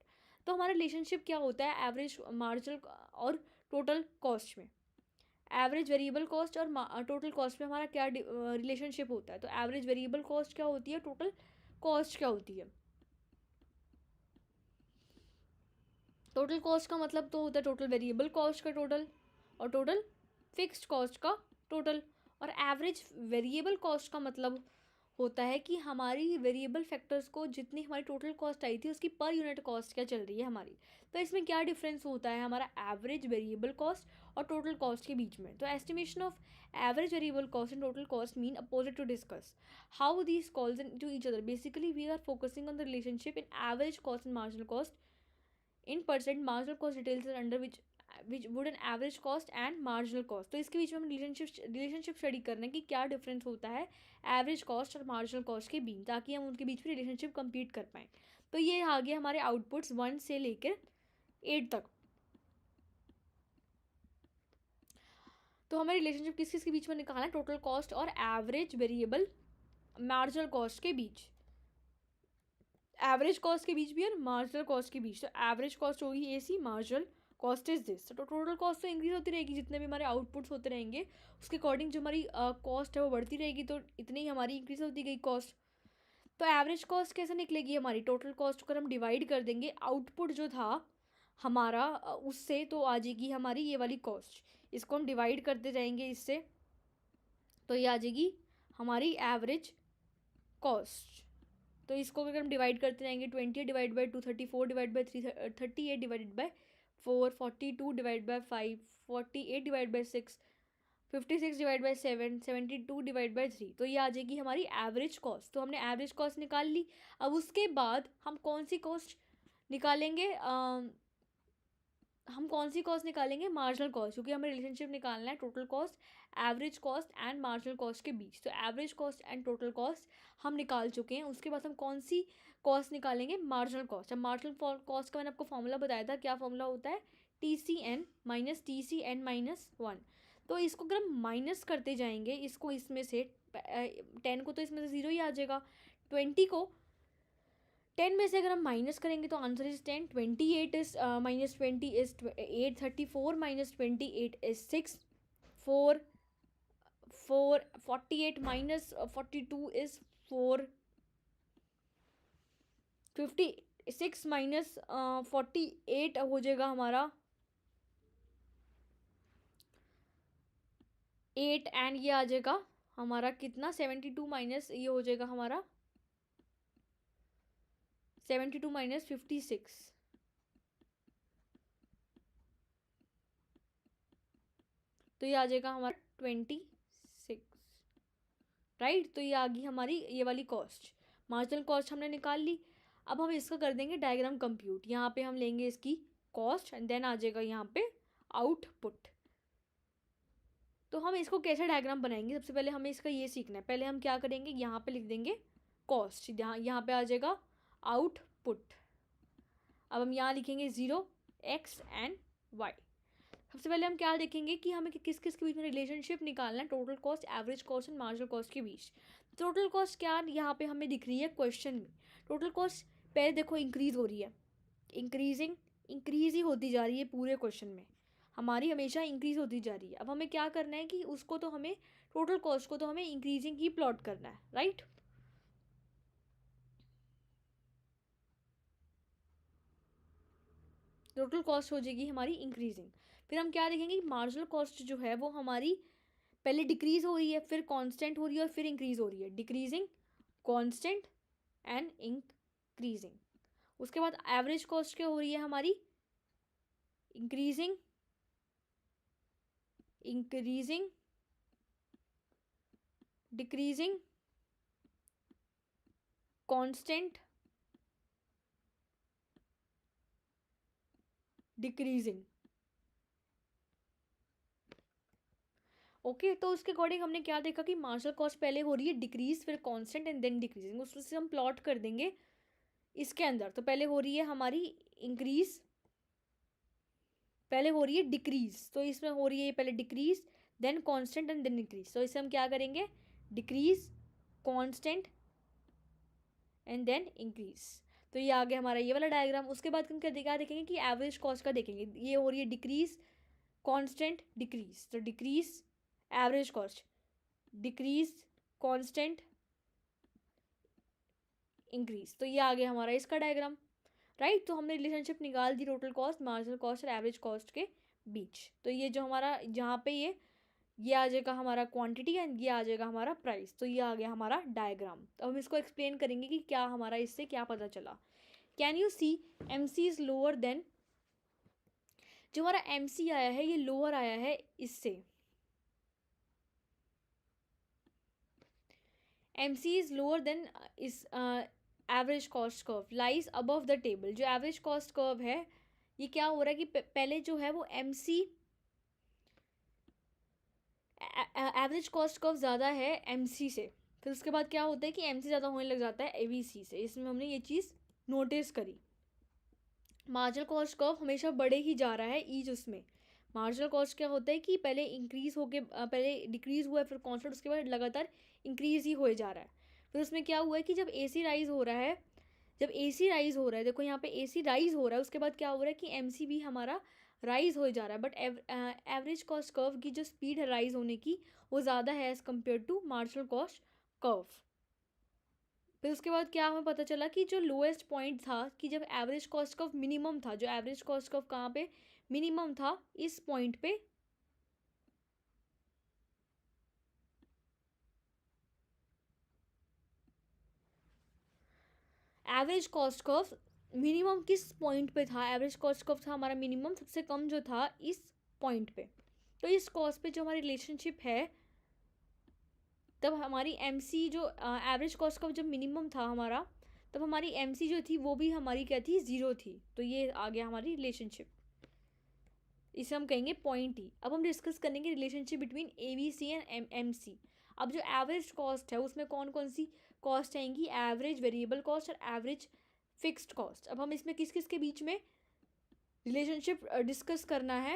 तो हमारा रिलेशनशिप क्या होता है एवरेज मार्जिनल और टोटल कॉस्ट में, एवरेज वेरिएबल कॉस्ट और टोटल कॉस्ट में हमारा क्या रिलेशनशिप होता है। तो एवरेज वेरिएबल कॉस्ट क्या होती है, टोटल कॉस्ट क्या होती है। टोटल कॉस्ट का मतलब तो होता है टोटल वेरिएबल कॉस्ट का टोटल और टोटल फिक्स्ड कॉस्ट का टोटल। और एवरेज वेरिएबल कॉस्ट का मतलब होता है कि हमारी वेरिएबल फैक्टर्स को जितनी हमारी टोटल कॉस्ट आई थी उसकी पर यूनिट कॉस्ट क्या चल रही है हमारी। तो इसमें क्या डिफरेंस होता है हमारा एवरेज वेरिएबल कॉस्ट और टोटल कॉस्ट के बीच में। तो estimation of average variable cost and total cost mean opposite to discuss how these calls in to each other. Basically we are focusing on the relationship in average cost and marginal cost in percent. Marginal cost details under which would an average cost and marginal cost. तो इसके बीच में हम रिलेशनशिप स्टडी करना है कि क्या डिफरेंस होता है एवरेज कॉस्ट और मार्जिनल कॉस्ट के बीच, ताकि हम उनके बीच में रिलेशनशिप कंप्लीट कर पाएँ। तो ये आ गया हमारे आउटपुट्स 1 से लेकर 8 तक। तो हमें रिलेशनशिप किस किस के बीच में निकालना है, टोटल कॉस्ट और एवरेज वेरिएबल मार्जिनल कॉस्ट के बीच, एवरेज कॉस्ट के बीच भी और मार्जिनल कॉस्ट के बीच। तो एवरेज कॉस्ट होगी AC, marginal cost is this. तो टोटल कॉस्ट तो इंक्रीज होती रहेगी, जितने भी हमारे आउटपुट्स होते रहेंगे उसके अकॉर्डिंग जो हमारी कॉस्ट है वो बढ़ती रहेगी, तो इतनी ही हमारी इंक्रीज होती गई कॉस्ट। तो एवरेज कॉस्ट कैसे निकलेगी हमारी, टोटल कॉस्ट को हम डिवाइड कर देंगे आउटपुट जो था हमारा उससे, तो आ जाएगी हमारी ये वाली कॉस्ट। इसको हम डिवाइड करते जाएंगे इससे, तो ये आ जाएगी हमारी एवरेज कॉस्ट। तो इसको अगर हम डिवाइड करते जाएंगे 28 divide by 2, 34 divide by 3, 38 divided by 4, 42 divide by 5, 48 divide by 6, 56 divide by 7, 72 divide by 3। तो ये आ जाएगी हमारी एवरेज कॉस्ट। तो हमने एवरेज कॉस्ट निकाल ली। अब उसके बाद हम कौन सी कॉस्ट निकालेंगे, हम कौन सी कॉस्ट निकालेंगे, मार्जिनल कॉस्ट, क्योंकि हमें रिलेशनशिप निकालना है total cost, average cost and marginal cost के बीच। तो average cost and total cost हम निकाल चुके हैं। उसके बाद हम कौन सी कॉस्ट निकालेंगे, मार्जिनल कॉस्ट। अब मार्जिनल कॉस्ट का मैंने आपको फॉर्मूला बताया था, क्या फॉर्मूला होता है, TCN माइनस TCN माइनस 1। तो इसको अगर हम माइनस करते जाएंगे, इसको इसमें से 10 को तो इसमें से 0 ही आ जाएगा, 20 को 10 में से अगर हम माइनस करेंगे तो answer is 10, 28 is minus 20 is 8, 34 minus 28 is 6, 4 48 minus 42 is 4, 56 minus 48 हो जाएगा हमारा 8, एंड ये आ जाएगा हमारा कितना, 72 माइनस ये हो जाएगा हमारा 72 माइनस 56, तो ये आ जाएगा हमारा 26, राइट। तो ये आ गई हमारी ये वाली कॉस्ट, मार्जिनल कॉस्ट हमने निकाल ली। अब हम इसका कर देंगे डायग्राम कंप्यूट। यहाँ पे हम लेंगे इसकी कॉस्ट एंड देन आ जाएगा यहाँ पे आउटपुट। तो हम इसको कैसे डायग्राम बनाएंगे, सबसे पहले हमें इसका ये सीखना है। पहले हम क्या करेंगे, यहाँ पे लिख देंगे कॉस्ट, यहाँ पे आ जाएगा आउटपुट। अब हम यहाँ लिखेंगे 0 x एंड y। सबसे पहले हम क्या देखेंगे कि हमें किस किस के बीच में रिलेशनशिप निकालना है, total cost, average cost and marginal cost के बीच। टोटल कॉस्ट क्या यहाँ पे हमें दिख रही है क्वेश्चन में। टोटल कॉस्ट पहले देखो इंक्रीज हो रही है, इंक्रीज ही होती जा रही है पूरे क्वेश्चन में, हमारी हमेशा इंक्रीज होती जा रही है। अब हमें क्या करना है कि उसको तो हमें टोटल कॉस्ट को तो हमें इंक्रीजिंग ही प्लॉट करना है, राइट। टोटल कॉस्ट हो जाएगी हमारी इंक्रीजिंग। फिर हम क्या देखेंगे, मार्जिनल कॉस्ट जो है वो हमारी पहले डिक्रीज हो रही है, फिर कांस्टेंट हो रही है और फिर इंक्रीज हो रही है, डिक्रीजिंग, कांस्टेंट एंड इंक्रीजिंग। उसके बाद एवरेज कॉस्ट क्या हो रही है हमारी, increasing, decreasing, constant, decreasing. Okay, तो उसके अकॉर्डिंग हमने क्या देखा कि मार्जिनल कॉस्ट पहले हो रही है डिक्रीज, फिर कांस्टेंट एंड देन डिक्रीजिंग। उससे हम प्लॉट कर देंगे इसके अंदर। तो पहले हो रही है हमारी इंक्रीज, पहले हो रही है डिक्रीज, तो इसमें हो रही है पहले decrease then constant and then increase. तो इसे हम क्या करेंगे, decrease, constant and then increase. तो ये आ गया हमारा ये वाला डायग्राम। उसके बाद हम क्या देखेंगे कि एवरेज कॉस्ट का देखेंगे। ये हो रही है डिक्रीज, कांस्टेंट, डिक्रीज। तो decrease, average cost, decrease, constant, increase. तो ये आ गया हमारा इसका डायग्राम, राइट। तो हमने रिलेशनशिप निकाल दी टोटल कॉस्ट, मार्जिनल कॉस्ट और एवरेज कॉस्ट के बीच। तो ये जो हमारा जहाँ पे ये आ जाएगा हमारा क्वांटिटी एंड ये आ जाएगा हमारा प्राइस। तो ये आ गया हमारा डायग्राम। तो हम इसको एक्सप्लेन करेंगे कि क्या हमारा इससे क्या पता चला। Can you see M C is lower than, जो हमारा एम सी आया है ये लोअर आया है इससे, M C is lower than इस average cost curve lies above the table. जो एवरेज कॉस्ट कर्व है ये क्या हो रहा है कि पहले जो है वो M C, average cost curve ज़्यादा है एम सी से, फिर उसके बाद क्या होता है कि एम सी ज़्यादा होने लग जाता है ए वी सी से। इसमें हमने ये चीज़ नोटिस करी। मार्जिनल कॉस्ट कर्व हमेशा बढ़े ही जा रहा है ईच उसमें। मार्जिनल कॉस्ट क्या होता है कि पहले इंक्रीज होके पहले डिक्रीज हुआ है, फिर कॉन्स्टेंट, उसके बाद लगातार इंक्रीज ही हो जा रहा है। फिर उसमें क्या हुआ है कि जब ए सी राइज हो रहा है, जब ए सी राइज हो रहा है, देखो यहाँ पे ए सी राइज हो रहा है, उसके बाद क्या हो रहा है कि एम सी भी हमारा राइज हो जा रहा है। बट एवरेज कॉस्ट कर्व की जो स्पीड है राइज होने की वो ज़्यादा है as compare to marginal cost curve. फिर उसके बाद क्या हमें पता चला कि जो लोएस्ट पॉइंट था कि जब एवरेज कॉस्ट कर्व मिनिमम था, जो एवरेज कॉस्ट कर्व कहाँ पे मिनिमम था, इस पॉइंट पे एवरेज कॉस्ट कर्व मिनिमम किस पॉइंट पे था, एवरेज कॉस्ट कर्व था हमारा मिनिमम सबसे कम जो था इस पॉइंट पे। तो इस कॉस्ट पे जो हमारी रिलेशनशिप है, तब हमारी एम सी जो एवरेज कॉस्ट कर्व जब मिनिमम था हमारा, तब हमारी एम सी जो थी वो भी हमारी क्या थी, ज़ीरो थी। तो ये आ गया हमारी रिलेशनशिप, इसे हम कहेंगे पॉइंट ई। अब हम डिस्कस करेंगे relationship between A V C and M C. अब जो एवरेज कॉस्ट है उसमें कौन कौन सी कॉस्ट आएंगी, एवरेज, वेरिएबल कॉस्ट और एवरेज फिक्स्ड कॉस्ट। अब हम इसमें किस किस के बीच में रिलेशनशिप डिस्कस करना है,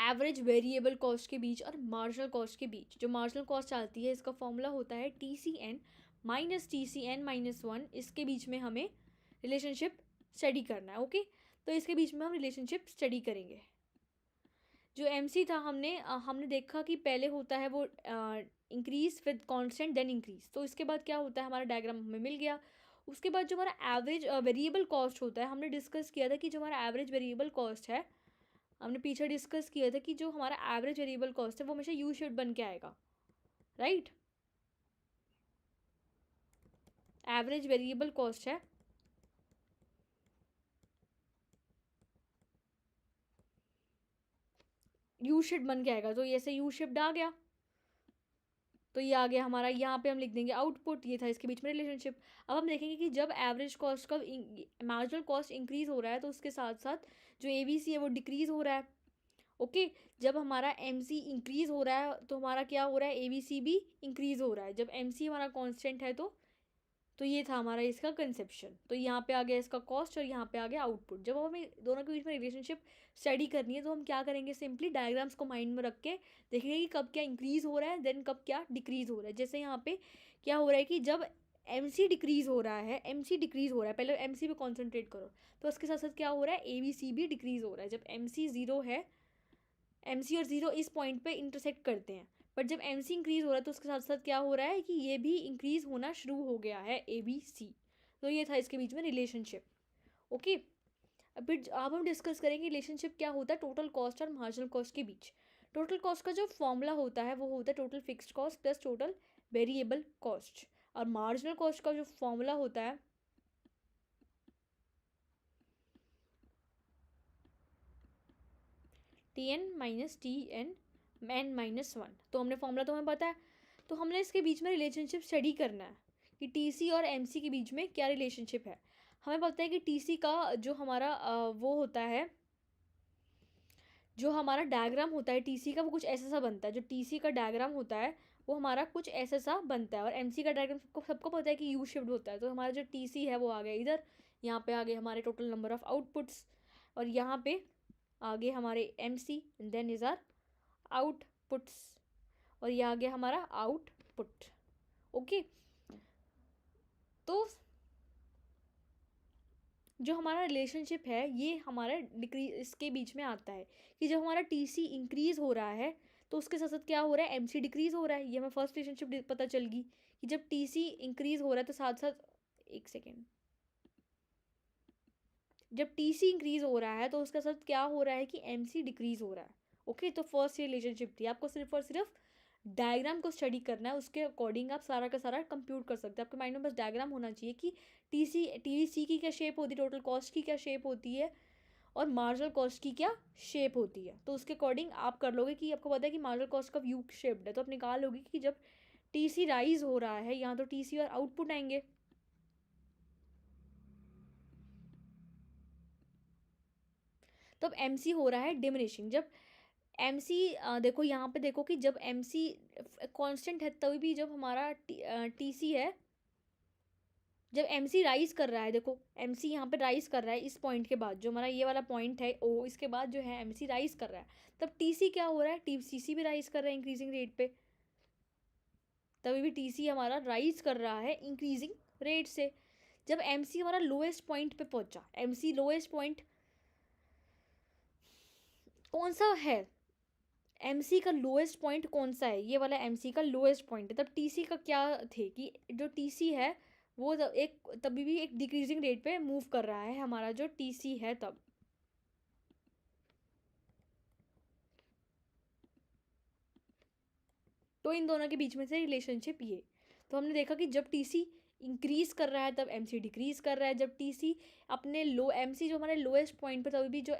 एवरेज वेरिएबल कॉस्ट के बीच और मार्जिनल कॉस्ट के बीच। जो मार्जिनल कॉस्ट आती है इसका फॉर्मूला होता है T C N minus T C N minus one. इसके बीच में हमें रिलेशनशिप स्टडी करना है, ओके। तो इसके बीच में हम रिलेशनशिप स्टडी करेंगे। जो एम सी था हमने देखा कि पहले होता है वो इंक्रीज, फिर कांस्टेंट, देन इंक्रीज। तो इसके बाद क्या होता है, हमारा डायग्राम हमें मिल गया। उसके बाद जो हमारा एवरेज वेरिएबल कॉस्ट होता है, हमने डिस्कस किया था कि जो हमारा एवरेज वेरिएबल कॉस्ट है, हमने पीछे डिस्कस किया था कि जो हमारा एवरेज वेरिएबल कॉस्ट है वो हमेशा यू शेप बन के आएगा, राइट। एवरेज वेरिएबल कॉस्ट है यू शेप बन के आएगा, तो ऐसे यू शेप्ड आ गया, तो ये आ गया हमारा। यहाँ पे हम लिख देंगे आउटपुट। ये था इसके बीच में रिलेशनशिप। अब हम देखेंगे कि जब एवरेज कॉस्ट का मार्जिनल कॉस्ट इंक्रीज हो रहा है तो उसके साथ साथ जो ABC है वो डिक्रीज हो रहा है। ओके, जब हमारा MC इंक्रीज हो रहा है तो हमारा क्या हो रहा है, ABC भी इंक्रीज हो रहा है। जब MC हमारा कांस्टेंट है तो ये था हमारा इसका कंसेप्शन। तो यहाँ पे आ गया इसका कॉस्ट और यहाँ पे आ गया आउटपुट। जब हमें दोनों के बीच में रिलेशनशिप स्टडी करनी है तो हम क्या करेंगे, सिंपली डायग्राम्स को माइंड में रख के देखेंगे कि कब क्या इंक्रीज हो रहा है, देन कब क्या डिक्रीज हो रहा है। जैसे यहाँ पे क्या हो रहा है कि जब MC डिक्रीज हो रहा है, MC डिक्रीज हो रहा है, पहले MC पे कॉन्सेंट्रेट करो, तो उसके साथ साथ क्या हो रहा है, ABC भी डिक्रीज हो रहा है। जब MC 0 है, MC और 0 इस पॉइंट पे इंटरसेक्ट करते हैं, बट जब MC इंक्रीज हो रहा है तो उसके साथ साथ क्या हो रहा है कि ये भी इंक्रीज होना शुरू हो गया है, ABC। तो ये था इसके बीच में रिलेशनशिप। ओके, अब हम डिस्कस करेंगे रिलेशनशिप क्या होता है टोटल कॉस्ट और मार्जिनल कॉस्ट के बीच। टोटल कॉस्ट का जो फॉर्मूला होता है वो होता है total fixed cost plus total variable cost, और मार्जिनल कॉस्ट का जो फॉर्मूला होता है TN माइनस TN(n-1). तो हमने फॉर्मूला तो हमें पता है, तो हमने इसके बीच में रिलेशनशिप स्टडी करना है कि TC और MC के बीच में क्या रिलेशनशिप है। हमें पता है कि TC का जो हमारा वो होता है, जो हमारा डायग्राम होता है TC का, वो कुछ ऐसा सा बनता है। जो TC का डायग्राम होता है वो हमारा कुछ ऐसा सा बनता है, और MC का डायग्राम सबको पता है कि यू शेप्ड होता है। तो हमारा जो TC है वो आ गया इधर, यहाँ पे आ गए हमारे टोटल नंबर ऑफ आउटपुट्स, और यहाँ पे आगे हमारे MC and then is our outputs, और ये आ गया हमारा आउटपुट। ओके, तो जो हमारा रिलेशनशिप है ये हमारा डिक्रीज इसके बीच में आता है कि जब हमारा TC इंक्रीज हो रहा है तो उसके साथ साथ क्या हो रहा है, MC डिक्रीज हो रहा है। ये हमें फर्स्ट रिलेशनशिप पता चल गई कि जब TC इंक्रीज हो रहा है तो साथ साथ, एक सेकेंड, जब TC इंक्रीज हो रहा है तो उसके साथ क्या हो रहा है कि MC डिक्रीज हो रहा है। ओके, तो फर्स्ट रिलेशनशिप थी। आपको सिर्फ और सिर्फ डायग्राम को स्टडी करना है, उसके अकॉर्डिंग आप सारा का सारा कंप्यूट कर सकते हैं। आपके माइंड में बस डायग्राम होना चाहिए कि TC की क्या शेप होती है, टोटल कॉस्ट की क्या शेप होती है, और मार्जिनल कॉस्ट की क्या शेप होती है। तो उसके अकॉर्डिंग आप कर लोगे कि आपको पता है कि मार्जिनल कॉस्ट का यू शेप्ड है, तो आप निकाल लोगे कि जब TC राइज हो रहा है यहाँ तो TC और आउटपुट आएंगे। तो अब MC हो रहा है डिमिनिशिंग। जब MC देखो यहाँ पे देखो कि जब MC कांस्टेंट है तभी भी जब हमारा TC है, जब MC राइज कर रहा है, देखो MC यहाँ पे राइज कर रहा है इस पॉइंट के बाद, जो हमारा ये वाला पॉइंट है O, इसके बाद जो है MC राइज कर रहा है, तब TC क्या हो रहा है, TC भी राइज कर रहा है इंक्रीजिंग रेट पे, तभी भी TC हमारा राइज कर रहा है इंक्रीजिंग रेट से। जब MC हमारा लोएस्ट पॉइंट पे पहुंचा, MC लोएस्ट पॉइंट कौन सा है, MC का लोएस्ट पॉइंट कौन सा है, ये वाला MC का लोएस्ट पॉइंट है। तब TC का क्या थे कि जो TC है वो तभी भी एक डिक्रीजिंग रेट पे मूव कर रहा है हमारा जो TC है तब। तो इन दोनों के बीच में से रिलेशनशिप ये। तो हमने देखा कि जब TC इंक्रीज कर रहा है तब MC डिक्रीज कर रहा है। जब TC अपने MC जो हमारे लोएस्ट पॉइंट पर, तभी भी जो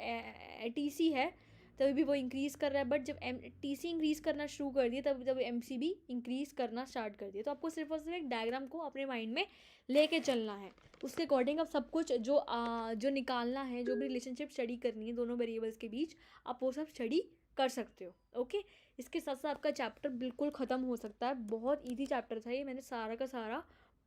TC है तभी भी वो इंक्रीज़ कर रहा है। बट जब TC इंक्रीज़ करना शुरू कर दिया तब MC भी इंक्रीज़ करना स्टार्ट कर दिया। तो आपको सिर्फ और सिर्फ एक डायग्राम को अपने माइंड में लेके चलना है, उसके अकॉर्डिंग आप सब कुछ जो निकालना है, जो भी रिलेशनशिप स्टडी करनी है दोनों वेरिएबल्स के बीच, आप वो सब स्टडी कर सकते हो। ओके, इसके साथ साथ आपका चैप्टर बिल्कुल ख़त्म हो सकता है। बहुत ईजी चैप्टर था ये, मैंने सारा का सारा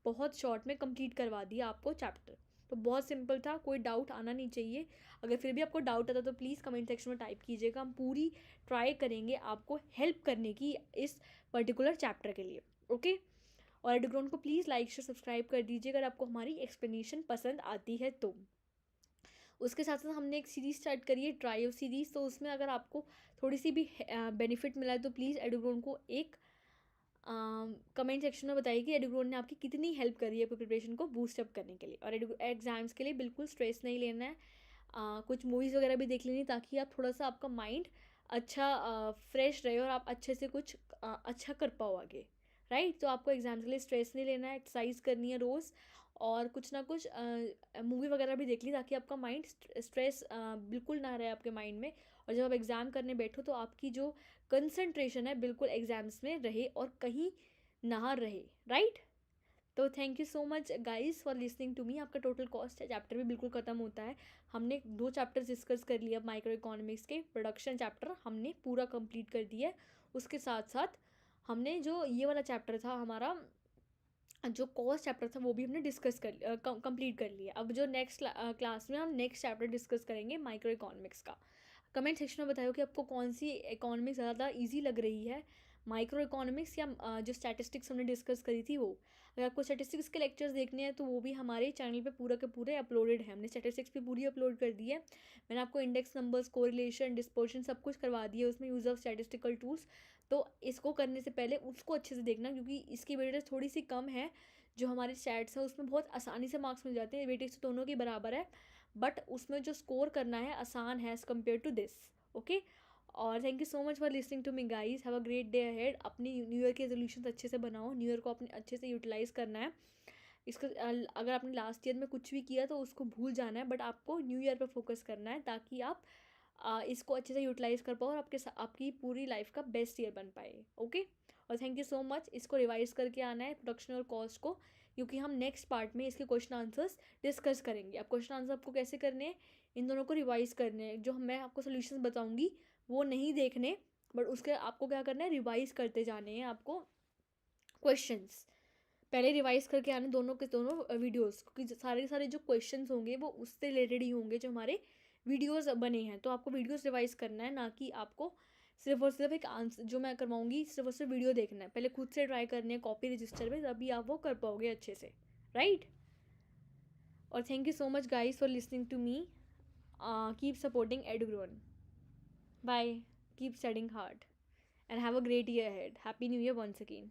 बहुत शॉर्ट में कंप्लीट करवा दिया आपको चैप्टर। तो बहुत सिंपल था, कोई डाउट आना नहीं चाहिए। अगर फिर भी आपको डाउट आता तो प्लीज़ कमेंट सेक्शन में टाइप कीजिएगा, हम पूरी ट्राई करेंगे आपको हेल्प करने की इस पर्टिकुलर चैप्टर के लिए। ओके, और एडुग्रोन को प्लीज़ लाइक शेयर सब्सक्राइब कर दीजिए अगर आपको हमारी एक्सप्लेनेशन पसंद आती है तो। उसके साथ साथ हमने एक सीरीज़ स्टार्ट करी है, ट्रायो सीरीज़, तो उसमें अगर आपको थोड़ी सी भी बेनिफिट मिला है तो प्लीज़ एडुग्रोन को एक कमेंट सेक्शन में बताइए कि एडुग्रोन ने आपकी कितनी हेल्प करी है प्रिपरेशन को बूस्टअप करने के लिए। और एग्ज़ाम्स के लिए बिल्कुल स्ट्रेस नहीं लेना है, कुछ मूवीज़ वगैरह भी देख लेनी ताकि आप थोड़ा सा आपका माइंड अच्छा फ्रेश रहे और आप अच्छे से कुछ अच्छा कर पाओ आगे, राइट। तो आपको एग्ज़ाम्स के लिए स्ट्रेस नहीं लेना है, एक्सरसाइज करनी है रोज़, और कुछ ना कुछ मूवी वगैरह भी देख ली, ताकि आपका माइंड स्ट्रेस बिल्कुल ना रहे आपके माइंड में, और जब आप एग्ज़ाम करने बैठो तो आपकी जो कंसंट्रेशन है बिल्कुल एग्ज़ाम्स में रहे और कहीं ना रहे, राइट। तो thank you so much guys for listening to me. आपका टोटल कॉस्ट है, चैप्टर भी बिल्कुल ख़त्म होता है। हमने 2 चैप्टर्स डिस्कस कर लिया माइक्रो इकोनॉमिक्स के, प्रोडक्शन चैप्टर हमने पूरा कंप्लीट कर दिया है। उसके साथ साथ हमने जो ये वाला चैप्टर था हमारा, जो कॉस्ट चैप्टर था, वो भी हमने डिस्कस कर कंप्लीट कर लिया। अब जो नेक्स्ट क्लास में हम नेक्स्ट चैप्टर डिस्कस करेंगे माइक्रो इकोनॉमिक्स का। कमेंट सेक्शन में बताओ कि आपको कौन सी इकोनॉमिक्स ज़्यादा इजी लग रही है, माइक्रो इकोनॉमिक्स या जो स्टैटिस्टिक्स हमने डिस्कस करी थी वो। अगर आपको स्टैटिस्टिक्स के लेक्चर्स देखने हैं तो वो भी हमारे चैनल पे पूरा के पूरे अपलोडेड है। हमने स्टैटिस्टिक्स भी पूरी अपलोड कर दी है। मैंने आपको इंडेक्स नंबर्स, कोरिलेशन, डिस्पर्शन सब कुछ करवा दिया उसमें, यूज़ ऑफ स्टैटिस्टिकल टूल्स। तो इसको करने से पहले उसको अच्छे से देखना, क्योंकि इसकी वेटेज थोड़ी सी कम है। जो हमारे स्टैट्स हैं उसमें बहुत आसानी से मार्क्स मिल जाते हैं, वेटेज तो दोनों के बराबर है, बट उसमें जो स्कोर करना है आसान है as compare to this. Okay, और thank you so much for listening to me guys. Have a great day ahead. अपनी न्यू ईयर के रेजोल्यूशन अच्छे से बनाओ, न्यू ईयर को अपने अच्छे से यूटिलाइज़ करना है। इसका अगर आपने लास्ट ईयर में कुछ भी किया तो उसको भूल जाना है, बट आपको न्यू ईयर पर फोकस करना है, ताकि आप इसको अच्छे से यूटिलाइज़ कर पाओ और आपकी पूरी लाइफ का बेस्ट ईयर बन पाए। ओके, और थैंक यू सो मच। इसको रिवाइज करके आना है प्रोडक्शन और कॉस्ट को, क्योंकि हम नेक्स्ट पार्ट में इसके क्वेश्चन आंसर्स डिस्कस करेंगे। अब क्वेश्चन आंसर आपको कैसे करने हैं, इन दोनों को रिवाइज करने हैं। जो मैं आपको सोल्यूशन बताऊंगी वो नहीं देखने, बट उसके आपको क्या करना है, रिवाइज करते जाने हैं आपको क्वेश्चंस। पहले रिवाइज करके आने दोनों के दोनों वीडियोस, क्योंकि सारे के सारे जो क्वेश्चंस होंगे वो उससे रिलेटेड ही होंगे जो हमारे वीडियोस बने हैं। तो आपको वीडियोस रिवाइज करना है, ना कि आपको सिर्फ और सिर्फ एक आंसर जो मैं करवाऊंगी सिर्फ और सिर्फ वीडियो देखना है। पहले खुद से ट्राई करने हैं कॉपी रजिस्टर में, तभी आप वो कर पाओगे अच्छे से, राइट। और thank you so much guys for listening to me. Keep supporting Edugrown. Bye, keep studying hard and have a great year ahead. Happy New Year once again.